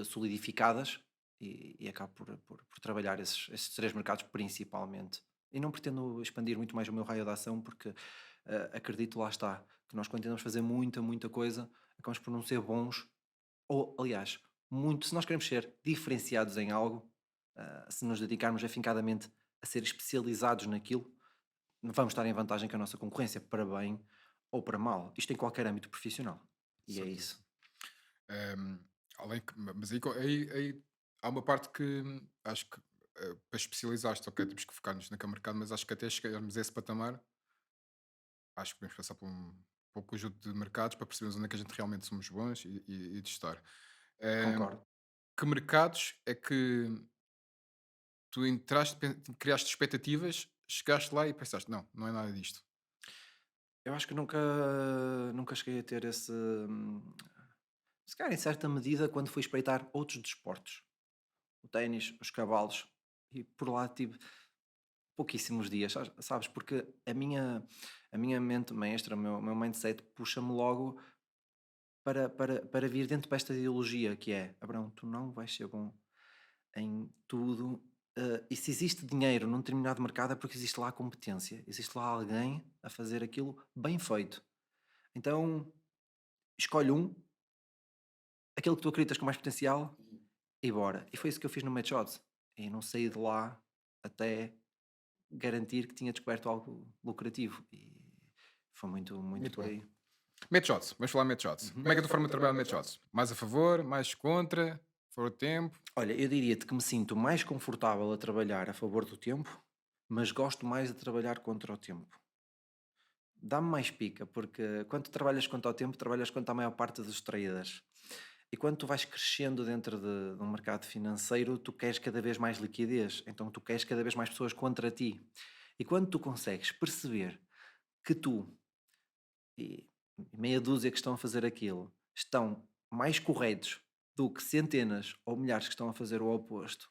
solidificadas, e acabo por trabalhar esses três mercados principalmente. E não pretendo expandir muito mais o meu raio de ação, porque acredito, lá está, que nós quando tentamos fazer muita coisa, acabamos por não ser bons, ou aliás, muito, se nós queremos ser diferenciados em algo, se nos dedicarmos afincadamente a ser especializados naquilo, vamos estar em vantagem com a nossa concorrência, para bem ou para mal. Isto em qualquer âmbito profissional. E é Certeza. isso. Ehm, mas aí há uma parte que acho que para especializaste, ok, temos que focar-nos naquele mercado, mas acho que até chegarmos a esse patamar, acho que podemos passar por um conjunto de mercados para percebermos onde é que a gente realmente somos bons e testar. Ehm, Concordo. que mercados é que tu entraste, criaste expectativas, chegaste lá e pensaste, não, não é nada disto. Eu acho que nunca cheguei a ter esse. Se calhar, em certa medida, quando fui espreitar outros desportos, o ténis, os cavalos, e por lá tive pouquíssimos dias, sabes? Porque a minha mente mestra, o meu mindset, puxa-me logo para vir dentro desta ideologia que é: Abrão, tu não vais ser bom em tudo. E se existe dinheiro num determinado mercado é porque existe lá competência, existe lá alguém a fazer aquilo bem feito. Então escolhe aquele que tu acreditas com mais potencial e bora. E foi isso que eu fiz no Match Odds. E não saí de lá até garantir que tinha descoberto algo lucrativo. E foi muito Muito por bom. aí. Match odds, vamos falar de match odds. Uhum. Como é que é a tua forma de trabalhar match odds? Mais a favor, mais contra, for o tempo? Olha, eu diria-te que me sinto mais confortável a trabalhar a favor do tempo, mas gosto mais de trabalhar contra o tempo. Dá-me mais pica, porque quando tu trabalhas contra o tempo, trabalhas contra a maior parte dos traders. E quando tu vais crescendo dentro de um mercado financeiro, tu queres cada vez mais liquidez, então tu queres cada vez mais pessoas contra ti. E quando tu consegues perceber que tu e meia dúzia que estão a fazer aquilo estão mais corretos do que centenas ou milhares que estão a fazer o oposto,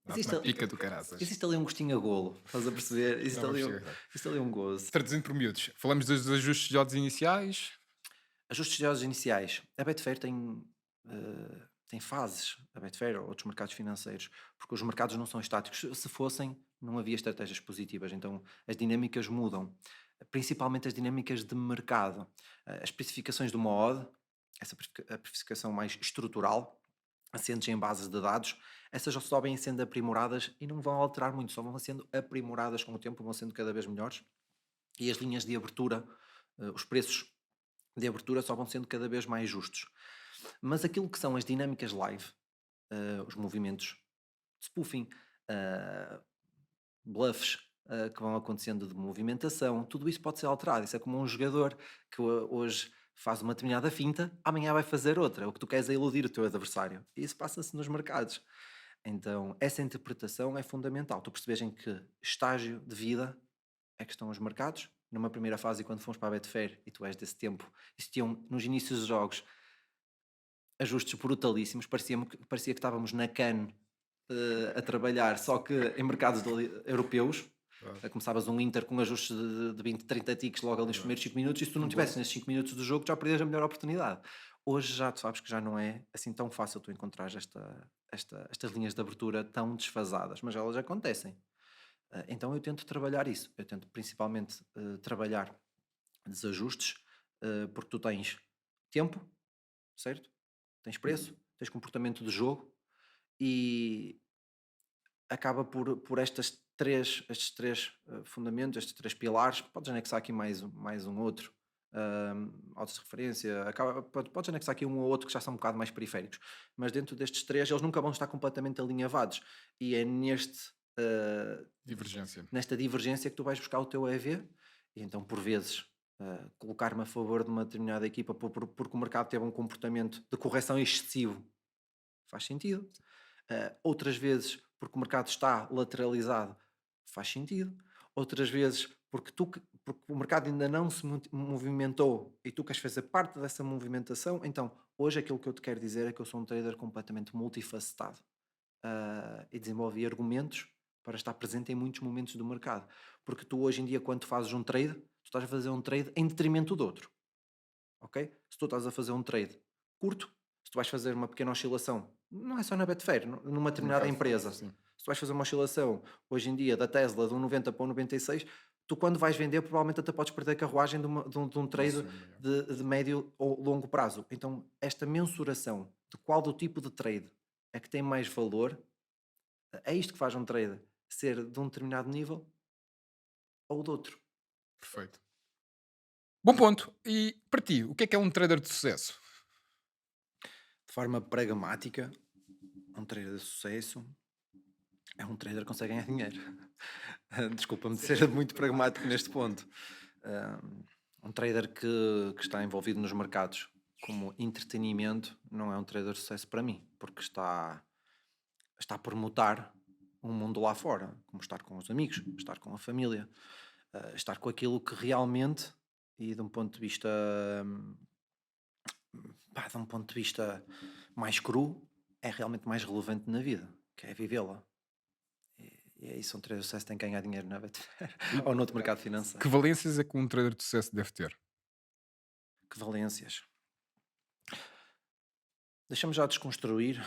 Dá-te existe, uma pica do caraças. existe ali um gostinho a golo, estás a perceber? Não vamos chegar. Existe ali um gozo. Traduzindo por miúdos, falamos dos ajustes de odds iniciais. Ajustes de dados iniciais. A Betfair tem fases, a Betfair ou outros mercados financeiros, porque os mercados não são estáticos. Se fossem, não havia estratégias positivas. Então as dinâmicas mudam, principalmente as dinâmicas de mercado. As especificações de uma odd, a especificação mais estrutural, assentes em bases de dados, essas já só vêm sendo aprimoradas e não vão alterar muito, só vão sendo aprimoradas com o tempo, vão sendo cada vez melhores. E as linhas de abertura, os preços de abertura só vão sendo cada vez mais justos. Mas aquilo que são as dinâmicas live, os movimentos de spoofing, uh, bluffs que vão acontecendo de movimentação, tudo isso pode ser alterado. Isso é como um jogador que hoje faz uma determinada finta, amanhã vai fazer outra. O que tu queres é iludir o teu adversário. E isso passa-se nos mercados. Então, essa interpretação é fundamental. Tu percebes em que estágio de vida é que estão os mercados. Numa primeira fase, quando fomos para a Betfair, e tu és desse tempo, existiam nos inícios dos jogos ajustes brutalíssimos, parecia que estávamos na CAN a trabalhar, só que em mercados europeus. Verdade, Começavas um Inter com ajustes de 20, 30 ticks logo ali nos verdade. primeiros 5 minutos, e se tu não tivesse nesses 5 minutos do jogo, já perdias a melhor oportunidade. Hoje já tu sabes que já não é assim tão fácil tu encontrar estas linhas de abertura tão desfasadas, mas elas acontecem. Então eu tento trabalhar isso. Eu tento principalmente trabalhar desajustes, porque tu tens tempo, certo? Tens preço, tens comportamento de jogo e acaba por estes três fundamentos, estes três pilares. Podes anexar aqui mais um outro, autos de referência, podes anexar aqui um ou outro que já são um bocado mais periféricos, mas dentro destes três eles nunca vão estar completamente alinhavados e é uh, Divergência. nesta divergência que tu vais buscar o teu EV, e então por vezes colocar-me a favor de uma determinada equipa porque o mercado teve um comportamento de correção excessivo, faz sentido. Outras vezes porque o mercado está lateralizado, faz sentido. Outras vezes porque o mercado ainda não se movimentou e tu queres fazer parte dessa movimentação. Então, hoje aquilo que eu te quero dizer é que eu sou um trader completamente multifacetado, e desenvolvi argumentos para estar presente em muitos momentos do mercado. Porque tu hoje em dia, quando fazes um trade, tu estás a fazer um trade em detrimento do outro, ok? Se tu estás a fazer um trade curto, se tu vais fazer uma pequena oscilação, não é só na Betfair, numa No determinada mercado, empresa, sim. se tu vais fazer uma oscilação hoje em dia da Tesla de um 90 para um 96, tu quando vais vender provavelmente até podes perder a carruagem de um Uma trade suma, yeah. de médio ou longo prazo. Então esta mensuração de qual do tipo de trade é que tem mais valor, é isto que faz um trade ser de um determinado nível ou de outro. Perfeito. Bom ponto. E para ti, o que é um trader de sucesso? De forma pragmática, um trader de sucesso é um trader que consegue ganhar dinheiro. Desculpa-me de ser muito pragmático neste ponto. Um trader que está envolvido nos mercados como entretenimento não é um trader de sucesso para mim, porque está por mutar um mundo lá fora, como estar com os amigos, estar com a família, estar com aquilo que realmente, e de um ponto de vista, hum, de um ponto de vista mais cru, é realmente mais relevante na vida, que é vivê-la. E é isso, um trader de sucesso tem que ganhar dinheiro na Betfair E ou noutro mercado financeiro. que valências é que um trader de sucesso deve ter? Que valências. Deixa-me já desconstruir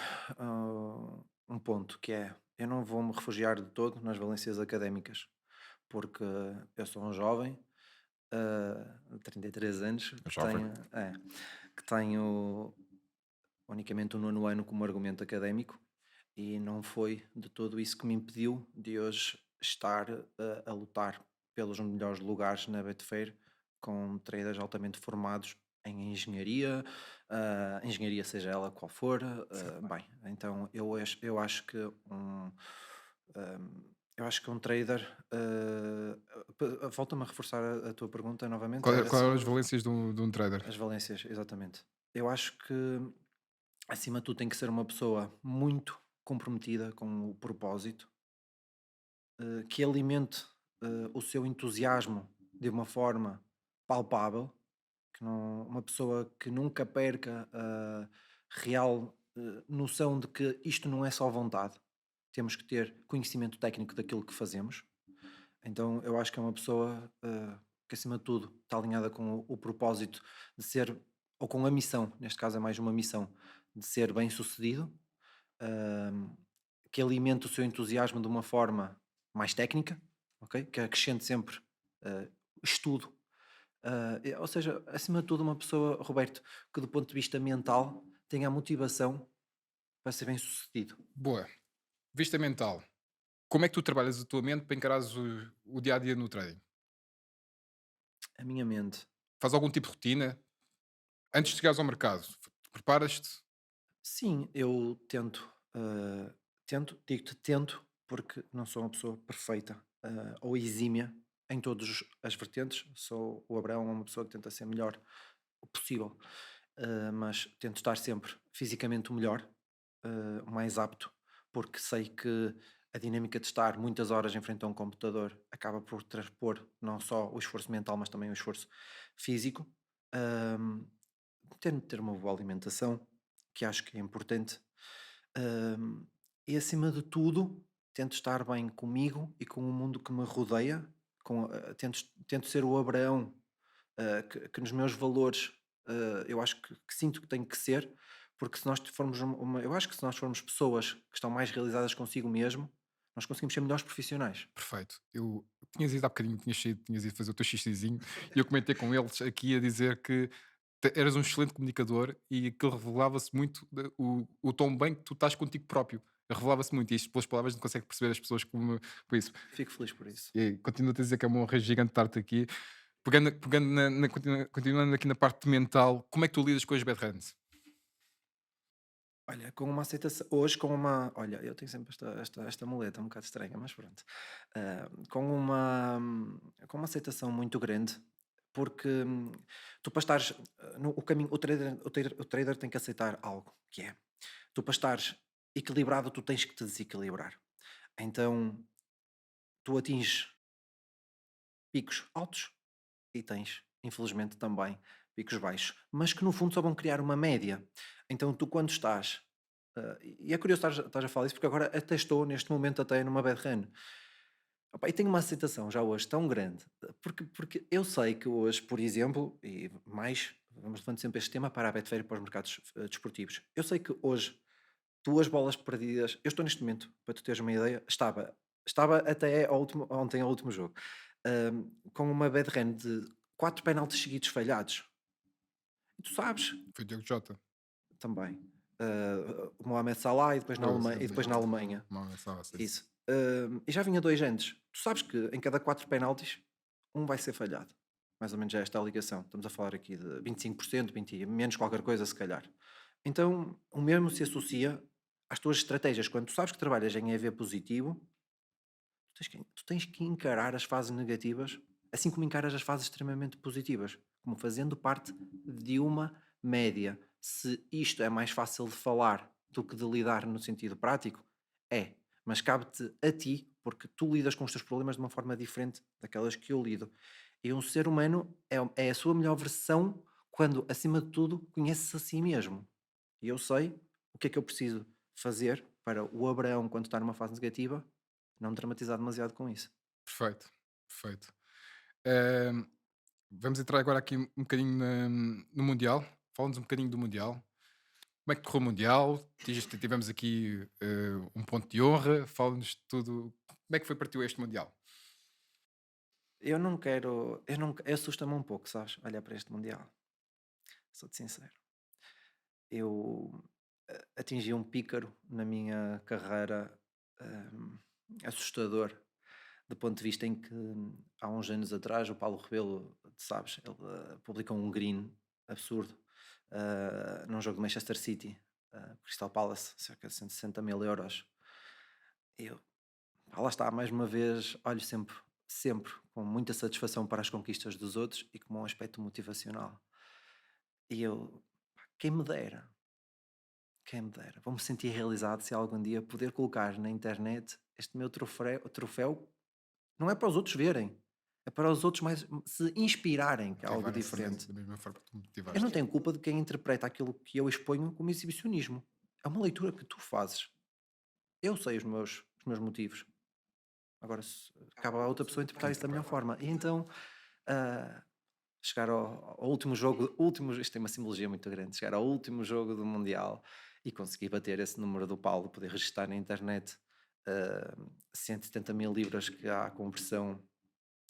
um ponto que é, eu não vou me refugiar de todo nas valências académicas, porque eu sou um jovem, de 33 anos, É jovem. que tenho unicamente o nono ano como argumento académico, e não foi de todo isso que me impediu de hoje estar a lutar pelos melhores lugares na Betfair com traders altamente formados em engenharia, engenharia seja ela qual for. Bem, então eu acho que um trader. Volta-me a reforçar a tua pergunta novamente, era Qual eram as sobre valências de um trader? as valências, exatamente. Eu acho que acima de tudo tem que ser uma pessoa muito comprometida com o propósito, que alimente o seu entusiasmo de uma forma palpável, que não, uma pessoa que nunca perca a real noção de que isto não é só vontade, temos que ter conhecimento técnico daquilo que fazemos. Então eu acho que é uma pessoa que, acima de tudo, está alinhada com o propósito de ser, ou com a missão, neste caso é mais uma missão, de ser bem sucedido, hum, que alimente o seu entusiasmo de uma forma mais técnica, ok? Que acrescente sempre uh, estudo. Ou seja, acima de tudo, uma pessoa, Roberto, que do ponto de vista mental tenha a motivação para ser bem sucedido. Boa. Vista mental. Como é que tu trabalhas a tua mente para encarares o dia a dia no trading? A minha mente. Faz algum tipo de rotina? Antes de chegares ao mercado, preparas-te? Sim, eu tento, tento, digo-te tento, porque não sou uma pessoa perfeita, ou exímia em todas as vertentes. Sou o Abraão, é uma pessoa que tenta ser melhor o possível, mas tento estar sempre fisicamente o melhor, o mais apto, porque sei que a dinâmica de estar muitas horas em frente a um computador acaba por transpor não só o esforço mental, mas também o esforço físico. Hum, Tento ter uma boa alimentação, que acho que é importante. Hum, e acima de tudo, tento estar bem comigo e com o mundo que me rodeia. Tento ser o Abraão que nos meus valores eu acho que sinto que tenho que ser, porque se nós formos eu acho que se nós formos pessoas que estão mais realizadas consigo mesmo, nós conseguimos ser melhores profissionais. Perfeito. Eu tinhas ido há bocadinho, tinhas ido fazer o teu xixizinho e eu comentei com eles aqui a dizer que eras um excelente comunicador e aquilo revelava-se muito o tão bem que tu estás contigo próprio. Revelava-se muito, e isto pelas palavras não consegue perceber as pessoas como por isso. Fico feliz por isso. E continuo a dizer que é uma honra gigante estar-te aqui. Pegando continuando aqui na parte mental, como é que tu lidas com as bad hands? Olha, com uma aceitação hoje com uma olha, eu tenho sempre esta muleta um bocado estranha, mas pronto. Com uma aceitação muito grande, porque, tu para estares, no o caminho o trader tem que aceitar algo, que é, tu para estares equilibrado, tu tens que te desequilibrar. Então, tu atinges picos altos e tens, infelizmente, também picos baixos, mas que no fundo só vão criar uma média. Então, tu quando estás. E é curioso estás a falar isso, porque agora até estou, neste momento, até numa bad run. Opa, e tenho uma aceitação já hoje tão grande, porque eu sei que hoje, por exemplo, e mais, vamos levando sempre este tema para a Betfair e para os mercados desportivos. Eu sei que hoje, duas bolas perdidas, eu estou neste momento, para tu teres uma ideia, estava até ontem ao último jogo, com uma bad run de quatro penaltis seguidos falhados. E tu sabes Foi o Diogo Jota. também. O Mohamed Salah Pois, E depois na Alemanha. não estava a ser isso. Isso. E já vinha dois antes. Tu sabes que em cada quatro penaltis, um vai ser falhado. Mais ou menos é esta a ligação. Estamos a falar aqui de 25%, 20, menos qualquer coisa, se calhar. Então, o mesmo se associa às tuas estratégias. Quando tu sabes que trabalhas em EV positivo, tu tens que encarar as fases negativas, assim como encaras as fases extremamente positivas, como fazendo parte de uma média. Se isto é mais fácil de falar do que de lidar no sentido prático, é. Mas cabe-te a ti, porque tu lidas com os teus problemas de uma forma diferente daquelas que eu lido. E um ser humano é a sua melhor versão quando, acima de tudo, conhece-se a si mesmo. E eu sei o que é que eu preciso fazer para o Abraão, quando está numa fase negativa, não dramatizar demasiado com isso. Perfeito, perfeito. Ahm, Vamos entrar agora aqui um bocadinho no Mundial. Fala-nos um bocadinho do Mundial. Como é que correu o Mundial? Tivemos aqui um ponto de honra. Fala-nos de tudo. Como é que foi para ti este Mundial? Eu não quero. Eu não, assusta-me um pouco, sabes? Olhar para este Mundial. Sou-te sincero. Eu atingi um pícaro na minha carreira hum, assustador, do ponto de vista em que há uns anos atrás o Paulo Rebelo, sabes, ele publicou um green absurdo num jogo do Manchester City, Crystal Palace, cerca de 160 mil euros. E eu, lá está, mais uma vez, olho sempre com muita satisfação para as conquistas dos outros e com um aspecto motivacional. E eu, pá, quem me dera. Vou-me sentir realizado se algum dia puder colocar na internet este meu troféu. Não é para os outros verem, é para os outros mais se inspirarem, que é algo Motivarem-se diferente. da mesma forma que tu Eu não motivaste. tenho culpa de quem interpreta aquilo que eu exponho como exibicionismo. É uma leitura que tu fazes. Eu sei os meus motivos. Agora, cabe a outra pessoa interpretar isso da melhor forma. E então, ah, chegar ao último jogo, isto tem uma simbologia muito grande, chegar ao último jogo do Mundial e conseguir bater esse número do Paulo, poder registrar na internet 170 mil libras que há a conversão.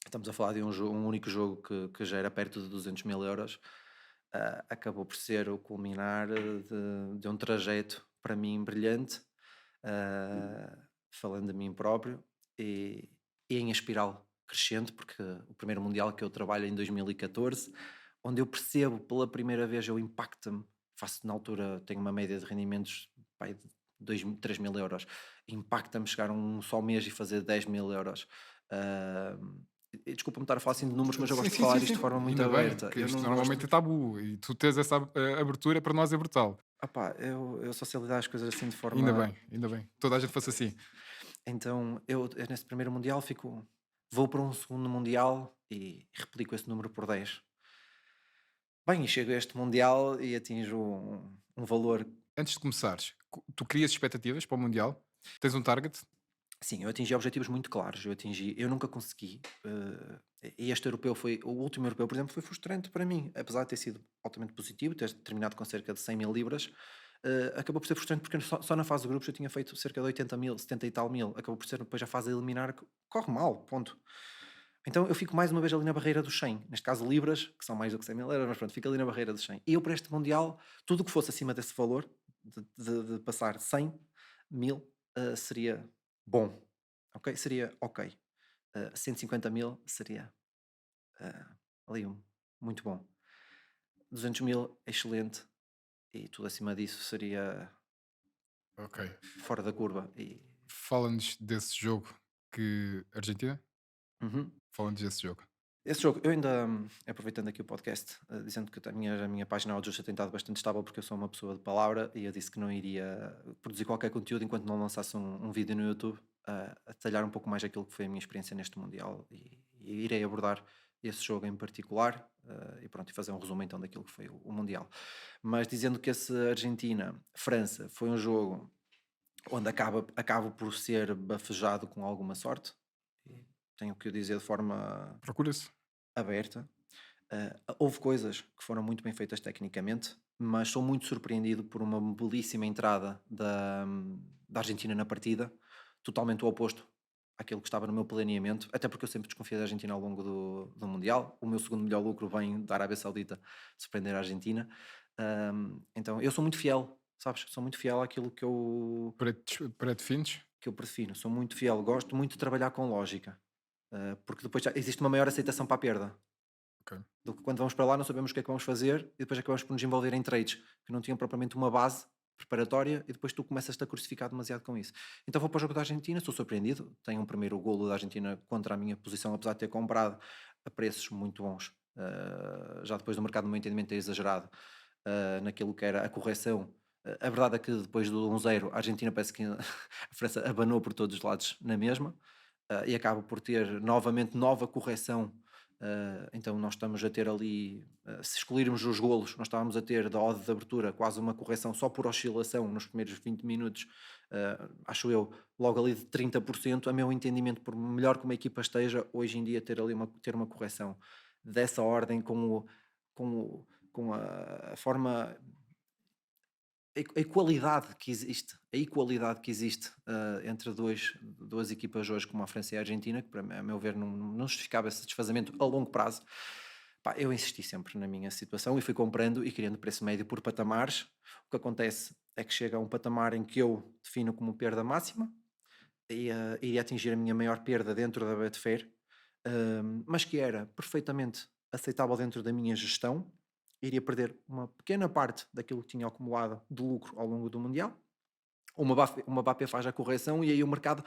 Estamos a falar de um único jogo que já era perto de 200 mil euros. Acabou por ser o culminar de um trajeto para mim brilhante, falando de mim próprio, e, e em espiral crescente, porque o primeiro Mundial que eu trabalho é em 2014, onde eu percebo pela primeira vez, eu impacta-me, faço na altura, tenho uma média de rendimentos pai, de 3 mil euros, impacta-me chegar um só mês e fazer 10 mil euros. Ah, e desculpa-me estar a falar assim de números, mas eu Sim, gosto de sim, sim, falar isto sim. de forma muito Ainda bem, aberta. que Eu isto não normalmente gosto. é tabu e tu tens essa abertura para nós é brutal. Opá, eu só sei lidar as coisas assim de Ainda forma. bem, ainda bem. Toda a gente fosse assim. Então, eu nesse primeiro Mundial vou para um segundo Mundial e replico esse número por 10. Bem, e chego a este Mundial e atinjo um valor. Antes de começares, tu crias expectativas para o Mundial? Tens um target? Sim, eu atingi objetivos muito claros. Eu nunca consegui. E este europeu o último europeu, por exemplo, foi frustrante para mim. Apesar de ter sido altamente positivo, ter terminado com cerca de 100 mil libras, acabou por ser frustrante porque só na fase de grupos eu tinha feito cerca de 80 mil, 70 e tal mil. Acabou por ser depois a fase a eliminar, que corre mal, ponto. Então eu fico mais uma vez ali na barreira dos 100. Neste caso, libras, que são mais do que 100 mil euros, mas pronto, fico ali na barreira dos 100. E eu, para este Mundial, tudo o que fosse acima desse valor, de passar 100 mil, seria bom. Ok? Seria ok. 150 mil seria ali muito bom. 200 mil, excelente. E tudo acima disso seria Ok. fora da curva. Fala-nos desse jogo que. Argentina? Uhum. Fala-nos desse jogo. Esse jogo, eu ainda, aproveitando aqui o podcast, dizendo que a minha página Audiojusta tem estado bastante estável porque eu sou uma pessoa de palavra e eu disse que não iria produzir qualquer conteúdo enquanto não lançasse um vídeo no YouTube a detalhar um pouco mais aquilo que foi a minha experiência neste Mundial e irei abordar esse jogo em particular e pronto, e fazer um resumo então daquilo que foi o Mundial. Mas dizendo que esse Argentina-França foi um jogo onde acaba por ser bafejado com alguma sorte, e tenho que o dizer de forma Procura-se. aberta. Houve coisas que foram muito bem feitas tecnicamente, mas sou muito surpreendido por uma belíssima entrada da Argentina na partida, totalmente o oposto àquilo que estava no meu planeamento, até porque eu sempre desconfiei da Argentina ao longo do Mundial. O meu segundo melhor lucro vem da Arábia Saudita surpreender a Argentina. Então eu sou muito fiel, sabes? Sou muito fiel àquilo Pré-defines? que eu prefiro. Sou muito fiel, gosto muito de trabalhar com lógica, porque depois já existe uma maior aceitação para a perda Ok. do que quando vamos para lá não sabemos o que é que vamos fazer e depois acabamos por nos envolver em trades que não tinham propriamente uma base preparatória e depois tu começas-te a crucificar demasiado com isso. Então vou para o jogo da Argentina, sou surpreendido, tenho um primeiro golo da Argentina contra a minha posição, apesar de ter comprado a preços muito bons, já depois do mercado no meu entendimento ter exagerado naquilo que era a correção. A verdade é que depois do 1-0 a Argentina parece que a França abanou por todos os lados na mesma, e acaba por ter novamente nova correção. Então nós estamos a ter ali, se excluirmos os golos, nós estávamos a ter da odd de abertura quase uma correção só por oscilação nos primeiros 20 minutos, acho eu, logo ali de 30%, a meu entendimento, por melhor que uma equipa esteja, hoje em dia ter uma correção dessa ordem com a forma a equalidade que existe, entre duas equipas hoje como a França e a Argentina, que para mim, a meu ver não justificava esse desfazamento a longo prazo. Pá, eu insisti sempre na minha situação e fui comprando e criando preço médio por patamares. O que acontece é que chega a um patamar em que eu defino como perda máxima e iria atingir a minha maior perda dentro da Betfair, mas que era perfeitamente aceitável dentro da minha gestão. Iria perder uma pequena parte daquilo que tinha acumulado de lucro ao longo do Mundial. O Mbappé faz a correção e aí o mercado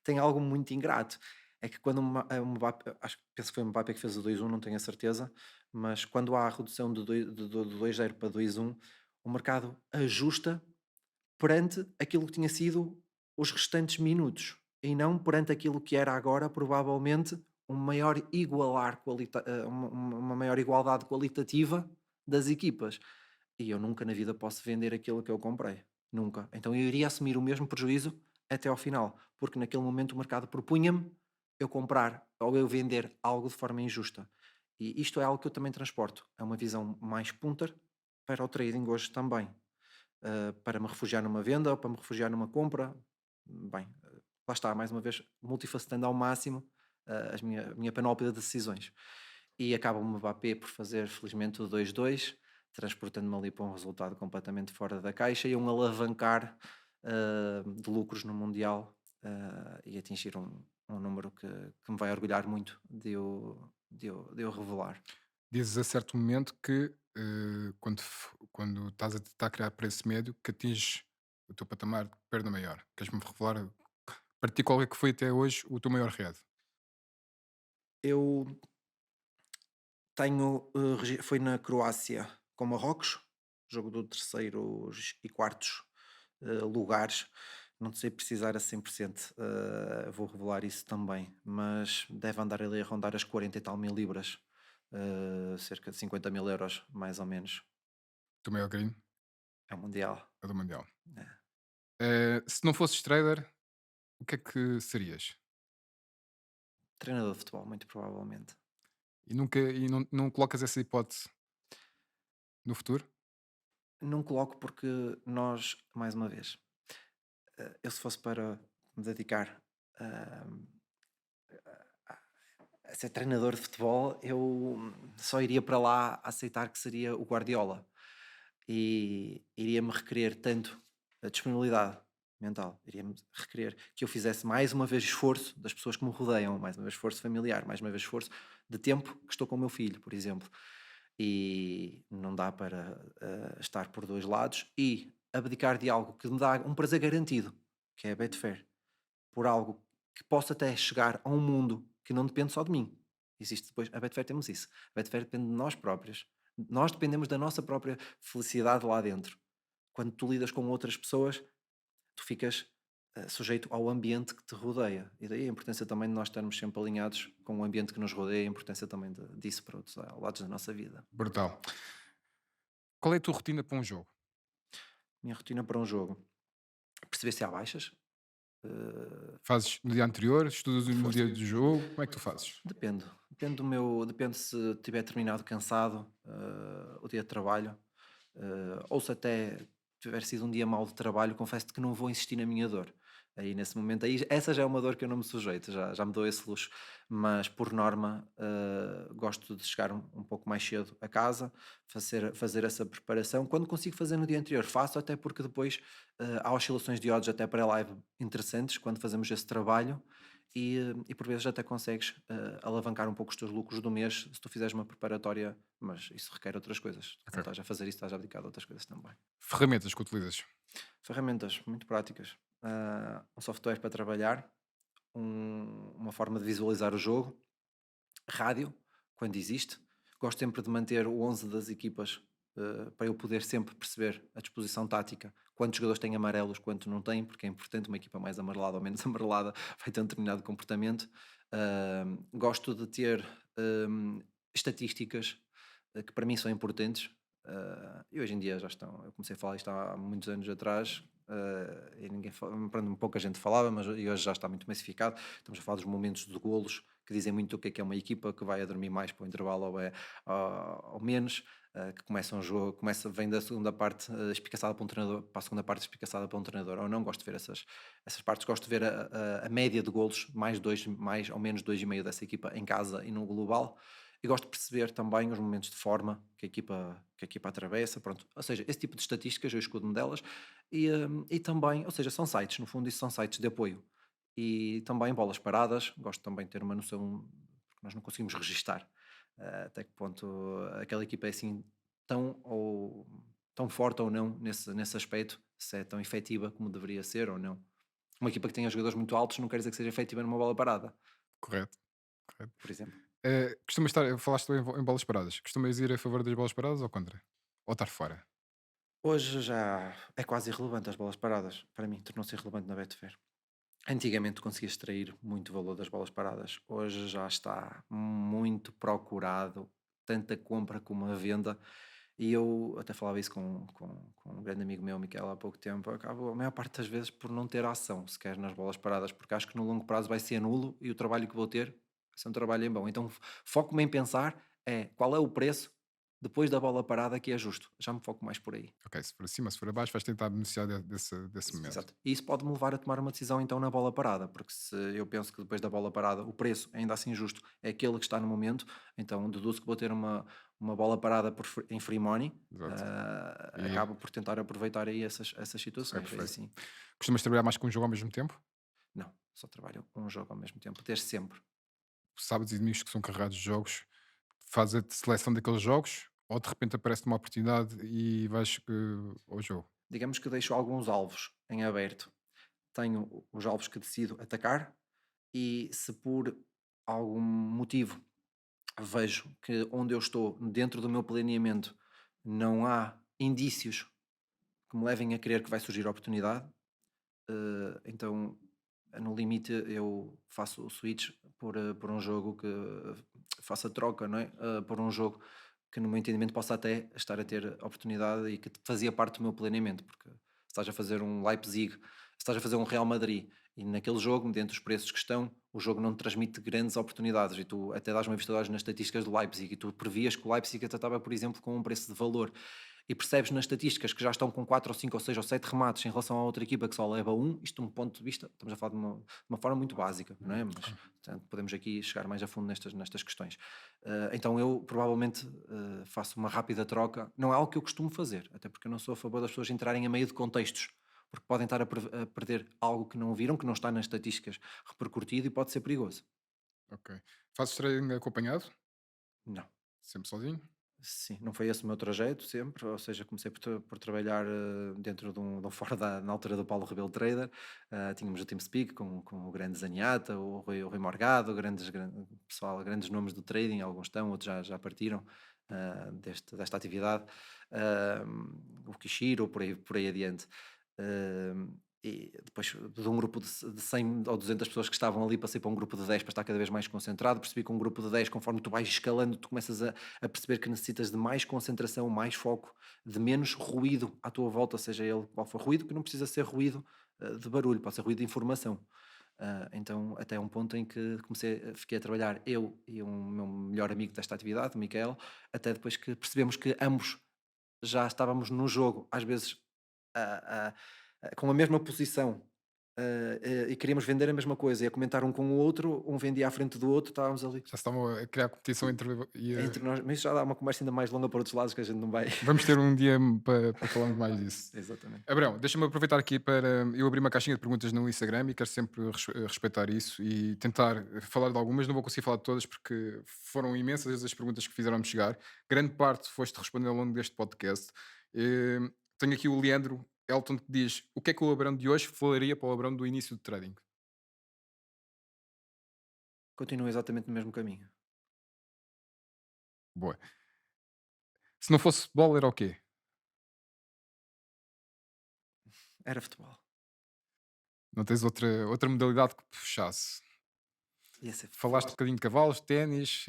tem algo muito ingrato. É que quando o Mbappé, penso que foi o Mbappé que fez o 2-1, não tenho a certeza, mas quando há a redução do 2-0 para 2-1, o mercado ajusta perante aquilo que tinha sido os restantes minutos e não perante aquilo que era agora, provavelmente, um maior uma maior igualdade qualitativa das equipas. E eu nunca na vida posso vender aquilo que eu comprei. Nunca. Então eu iria assumir o mesmo prejuízo até ao final, porque naquele momento o mercado propunha-me eu comprar ou eu vender algo de forma injusta. E isto é algo que eu também transporto. É uma visão mais punter para o trading hoje também. Para me refugiar numa venda ou para me refugiar numa compra. Bem, lá está, mais uma vez, multifacetando ao máximo a minha panóplia de decisões. E acaba o Mbappé por fazer, felizmente, o 2-2, transportando-me ali para um resultado completamente fora da caixa e um alavancar de lucros no Mundial e atingir um número que me vai orgulhar muito de eu revelar. Dizes a certo momento que quando estás a tentar criar preço médio, que atinges o teu patamar de perda maior. Queres-me revelar para ti qual é que foi até hoje o teu maior real? Eu foi na Croácia com Marrocos, jogo do terceiros e quartos lugares. Não te sei precisar a 100%, vou revelar isso também, mas deve andar ali a rondar as 40 e tal mil libras, cerca de 50 mil euros, mais ou menos. O teu maior ganho É o Mundial. é do Mundial. É. Se não fosses trader, o que é que serias? Treinador de futebol, muito provavelmente. E não colocas essa hipótese no futuro? Não coloco porque nós, mais uma vez, eu se fosse para me dedicar ah, a ser treinador de futebol, eu só iria para lá aceitar que seria o Guardiola. E iria-me requerer tanto a disponibilidade mental, iria-me requerer que eu fizesse mais uma vez esforço das pessoas que me rodeiam, mais uma vez esforço familiar, mais uma vez esforço de tempo que estou com o meu filho, por exemplo. E não dá para estar por dois lados e abdicar de algo que me dá um prazer garantido, que é a Betfair, por algo que possa até chegar a um mundo que não depende só de mim. Existe depois, a Betfair temos isso. A Betfair depende de nós próprios. Nós dependemos da nossa própria felicidade lá dentro. Quando tu lidas com outras pessoas, tu ficas sujeito ao ambiente que te rodeia. E daí a importância também de nós estarmos sempre alinhados com o ambiente que nos rodeia, a importância também disso para outros lados da nossa vida. Brutal. Qual é a tua rotina para um jogo? Minha rotina para um jogo: perceber se há baixas, eh, Fazes no dia anterior? Estudas no força. dia do jogo? Como é que tu fazes? Depende se tiver terminado cansado, o dia de trabalho, ou se até tiver sido um dia mau de trabalho, confesso-te que não vou insistir na minha dor. Aí nesse momento, aí, essa já é uma dor que eu não me sujeito, já me dou esse luxo. Mas por norma, gosto de chegar um pouco mais cedo a casa, fazer essa preparação. Quando consigo fazer no dia anterior, faço, até porque depois há oscilações de odds até pré-live interessantes quando fazemos esse trabalho e por vezes até consegues alavancar um pouco os teus lucros do mês se tu fizeres uma preparatória, mas isso requer outras coisas. Não Ok. estás a fazer isso, estás a abdicar de outras coisas também. Ferramentas que utilizas? Ferramentas muito práticas. Um software para trabalhar, uma forma de visualizar o jogo, rádio, quando existe. Gosto sempre de manter o 11 das equipas para eu poder sempre perceber a disposição tática, quantos jogadores têm amarelos, quantos não têm, porque é importante uma equipa mais amarelada ou menos amarelada vai ter um determinado comportamento. Gosto de ter estatísticas que para mim são importantes e hoje em dia já estão. Eu comecei a falar isto há muitos anos atrás e pronto, pouca gente falava, mas e hoje já está muito massificado. Estamos a falar dos momentos de golos que dizem muito o que é uma equipa que vai a dormir mais para o intervalo ou menos, que começa um jogo, vem da segunda parte espicaçada para um treinador, para a segunda parte espicaçada para um treinador, ou não. Gosto de ver essas partes, gosto de ver a média de golos, mais dois, mais ou menos dois e meio dessa equipa em casa e no global. E gosto de perceber também os momentos de forma que a equipa atravessa, pronto. Ou seja, esse tipo de estatísticas eu escudo-me delas e também, ou seja, são sites, no fundo isso são sites de apoio. E também bolas paradas, gosto também de ter uma noção, porque nós não conseguimos registar até que ponto aquela equipa é assim tão forte ou não nesse aspecto, se é tão efetiva como deveria ser ou não. Uma equipa que tenha jogadores muito altos não quer dizer que seja efetiva numa bola parada, Correto, correto. por exemplo. Costumas estar, falaste em bolas paradas. Costumas ir a favor das bolas paradas ou contra? Ou estar fora? Hoje já é quase irrelevante as bolas paradas. Para mim, tornou-se irrelevante na Betfair. Antigamente conseguia extrair muito valor das bolas paradas. Hoje já está muito procurado, tanto a compra como a venda. E eu até falava isso com um grande amigo meu, Miquel, há pouco tempo. Acabo a maior parte das vezes por não ter ação sequer nas bolas paradas, porque acho que no longo prazo vai ser nulo e o trabalho que vou ter vai ser um trabalho em vão. Então foco-me em pensar qual é o preço depois da bola parada que é justo. Já me foco mais por aí. Ok, se for acima, se for abaixo, vais tentar beneficiar desse momento. Exato. E isso pode me levar a tomar uma decisão então na bola parada, porque se eu penso que depois da bola parada o preço, ainda assim justo, é aquele que está no momento, então deduzo que vou ter uma bola parada em free money, Exato. E, acabo por tentar aproveitar aí essas ok, situações, aí perfeito. sim. Costumas trabalhar mais que um jogo ao mesmo tempo? Não, só trabalho um jogo ao mesmo tempo, desde sempre. Sábados e domingos que são carregados de jogos, fazes a seleção daqueles jogos ou de repente aparece uma oportunidade e vais ao jogo? Digamos que deixo alguns alvos em aberto. Tenho os alvos que decido atacar e se por algum motivo vejo que onde eu estou, dentro do meu planeamento, não há indícios que me levem a crer que vai surgir a oportunidade, então no limite eu faço o switch por um jogo que faça troca, não é? Por um jogo que no meu entendimento possa até estar a ter oportunidade e que fazia parte do meu planeamento, porque se estás a fazer um Leipzig, se estás a fazer um Real Madrid e naquele jogo, dentro dos preços que estão, o jogo não te transmite grandes oportunidades e tu até dás uma vista de olhos nas estatísticas do Leipzig e tu previas que o Leipzig até estava, por exemplo, com um preço de valor e percebes nas estatísticas que já estão com 4 ou 5 ou 6 ou 7 remates em relação à outra equipa que só leva um, isto de um ponto de vista, estamos a falar de uma forma muito básica, não é? Mas Ok. portanto, podemos aqui chegar mais a fundo nestas questões. Então eu provavelmente faço uma rápida troca, não é algo que eu costumo fazer, até porque eu não sou a favor das pessoas entrarem a meio de contextos, porque podem estar a perder algo que não viram, que não está nas estatísticas repercutido e pode ser perigoso. Ok. Fazes treino acompanhado? Não. Sempre sozinho? Sim, não foi esse o meu trajeto sempre, ou seja, comecei por trabalhar dentro de um fórum na altura do Paulo Rebelo Trader, tínhamos o TeamSpeak com o grande Zaniata, o Rui Morgado, pessoal, grandes nomes do trading, alguns estão, outros já partiram desta atividade, ah, o Kishiro, por aí adiante. E depois de um grupo de 100 ou 200 pessoas que estavam ali, passei para um grupo de 10 para estar cada vez mais concentrado, percebi que um grupo de 10, conforme tu vais escalando, tu começas a perceber que necessitas de mais concentração, mais foco, de menos ruído à tua volta, seja ele qual for ruído, que não precisa ser ruído de barulho, pode ser ruído de informação. Então, até um ponto em que fiquei a trabalhar eu e um meu melhor amigo desta atividade, o Miquel, até depois que percebemos que ambos já estávamos no jogo, às vezes a- a- com a mesma posição, e queríamos vender a mesma coisa, e a comentar um com o outro, um vendia à frente do outro, estávamos ali Já estavam a criar competição entre. entre nós, mas isso já dá uma conversa ainda mais longa para outros lados que a gente não vai. Vamos ter um dia para falarmos mais disso. Exatamente. Abrão, deixa-me aproveitar aqui para. Eu abrir uma caixinha de perguntas no Instagram e quero sempre respeitar isso e tentar falar de algumas. Não vou conseguir falar de todas porque foram imensas as perguntas que fizeram-me chegar. Grande parte foste respondendo ao longo deste podcast. Eh, Tenho aqui o Leandro Elton que diz: o que é que o Abrão de hoje falaria para o Abrão do início do trading? Continua exatamente no mesmo caminho. Boa. Se não fosse futebol, era o quê? Era futebol. Não tens outra modalidade que te puxasse? Ia ser Falaste um futebol. bocadinho de cavalos, ténis,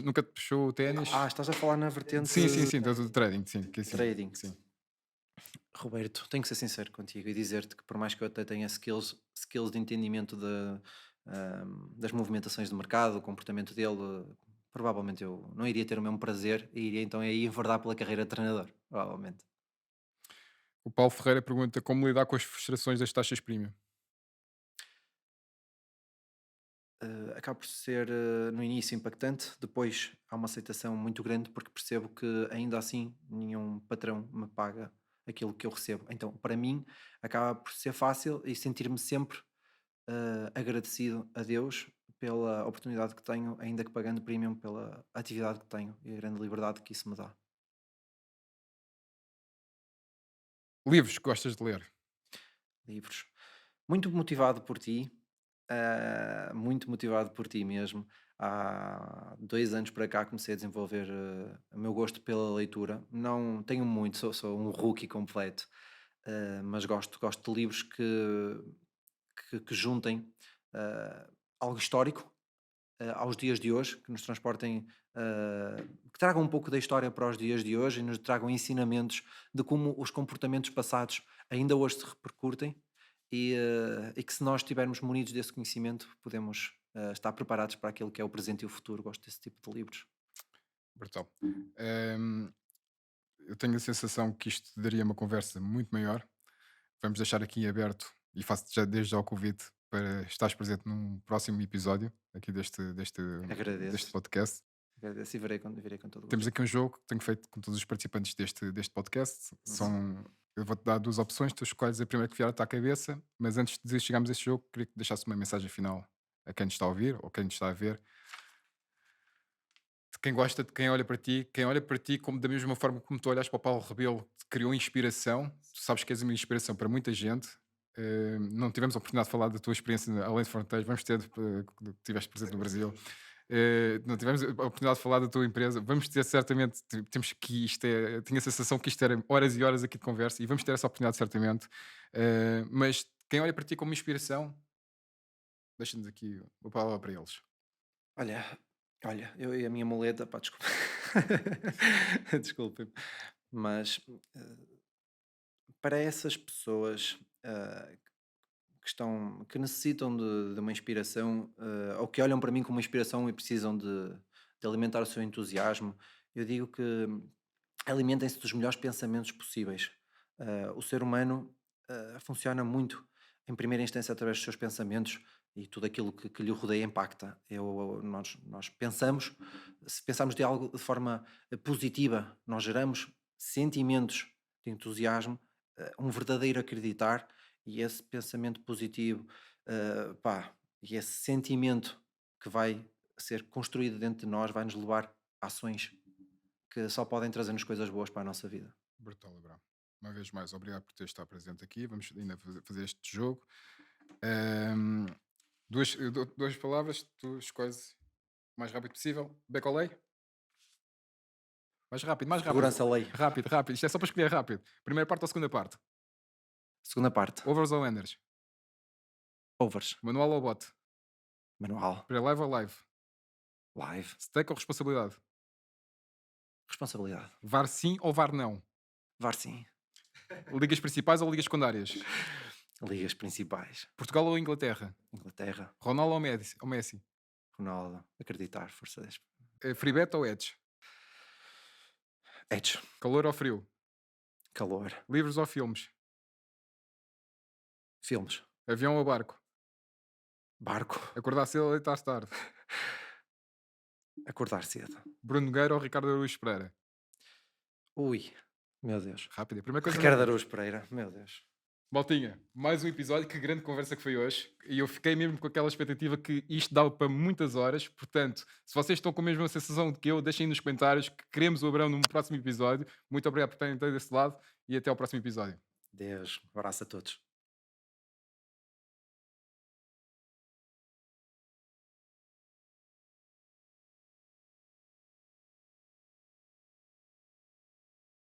nunca te puxou o ténis? Estás a falar na vertente Sim, sim, sim, do trading, sim, que é assim, trading. sim. Roberto, tenho que ser sincero contigo e dizer-te que por mais que eu até tenha skills de entendimento das movimentações do mercado, o comportamento dele, provavelmente eu não iria ter o mesmo prazer e iria então aí enverdar pela carreira de treinador, provavelmente. O Paulo Ferreira pergunta como lidar com as frustrações das taxas premium. Acaba por ser no início impactante, depois há uma aceitação muito grande porque percebo que ainda assim nenhum patrão me paga aquilo que eu recebo. Então, para mim, acaba por ser fácil e sentir-me sempre agradecido a Deus pela oportunidade que tenho, ainda que pagando premium pela atividade que tenho e a grande liberdade que isso me dá. Livros que gostas de ler? Livros. Muito motivado por ti, muito motivado por ti mesmo. há 2 anos para cá comecei a desenvolver o meu gosto pela leitura. Não tenho muito, sou um rookie completo, mas gosto de livros que juntem algo histórico aos dias de hoje, que nos transportem, que tragam um pouco da história para os dias de hoje e nos tragam ensinamentos de como os comportamentos passados ainda hoje se repercutem e que se nós estivermos munidos desse conhecimento, podemos estar preparados para aquilo que é o presente e o futuro. Gosto desse tipo de livros. Brutal. Ehm, eu tenho a sensação que isto daria uma conversa muito maior. Vamos deixar aqui aberto e faço já desde já o convite para estares presente num próximo episódio aqui deste Agradeço, podcast. agradeço e virei com todo o Temos gosto. aqui um jogo que tenho feito com todos os participantes deste podcast. Uhum. Eu vou-te dar duas opções, tu escolhes a primeira que vier à tua cabeça, mas antes de chegarmos a este jogo, queria que deixasse uma mensagem final a quem nos está a ouvir ou quem nos está a ver, de quem gosta, de quem olha para ti como da mesma forma como tu olhas para o Paulo Rebelo, te criou inspiração, tu sabes que és uma inspiração para muita gente. Não tivemos a oportunidade de falar da tua experiência além de fronteiras, vamos ter, que estiveste presente no Brasil. Não tivemos a oportunidade de falar da tua empresa. Vamos ter certamente, temos que isto é, tenho a sensação que isto era horas e horas aqui de conversa e vamos ter essa oportunidade certamente. Mas quem olha para ti como inspiração, deixa-nos aqui a palavra para eles. Olha, olha, eu e a minha muleta, pá, desculpa. Desculpem, mas para essas pessoas que necessitam de uma inspiração, ou que olham para mim como uma inspiração e precisam de alimentar o seu entusiasmo, eu digo que alimentem-se dos melhores pensamentos possíveis. O ser humano funciona muito, em primeira instância, através dos seus pensamentos e tudo aquilo que lhe rodeia impacta. Nós pensamos, se pensarmos de algo de forma positiva, nós geramos sentimentos de entusiasmo, um verdadeiro acreditar e esse pensamento positivo, pá, e esse sentimento que vai ser construído dentro de nós vai nos levar a ações que só podem trazer-nos coisas boas para a nossa vida. Brutal, Abraão. Uma vez mais, obrigado por ter estado presente aqui. Vamos ainda fazer este jogo. Ahm, eu dou duas palavras, tu escolhes o mais rápido possível. Becolei? Mais rápido, mais rápido. Segurança lei. Rápido, rápido. Isto é só para escolher rápido. Primeira parte ou segunda parte? Segunda parte. Overs ou enders? Overs. Manual ou bot? Manual. Pré-live ou live? Live. Steak ou responsabilidade? Responsabilidade. VAR sim ou VAR não? VAR sim. Ligas principais ou ligas secundárias? Ligas principais. Portugal ou Inglaterra? Inglaterra. Ronaldo ou Messi? Ronaldo. Acreditar. Força 10. Free bet ou edge? Edge. Calor ou frio? Calor. Livros ou filmes? Filmes. Avião ou barco? Barco. Acordar cedo ou deitar tarde? Acordar cedo. Bruno Nogueira ou Ricardo Araújo Pereira? Ui. Meu Deus. Rápido, a primeira coisa. Ricardo Araújo Pereira. Meu Deus. Maltinha, mais um episódio, que grande conversa que foi hoje. E eu fiquei mesmo com aquela expectativa que isto dava para muitas horas. Portanto, se vocês estão com a mesma sensação que eu, deixem nos comentários que queremos o Abrão num próximo episódio. Muito obrigado por terem estado desse lado e até ao próximo episódio. Deus. Um abraço a todos.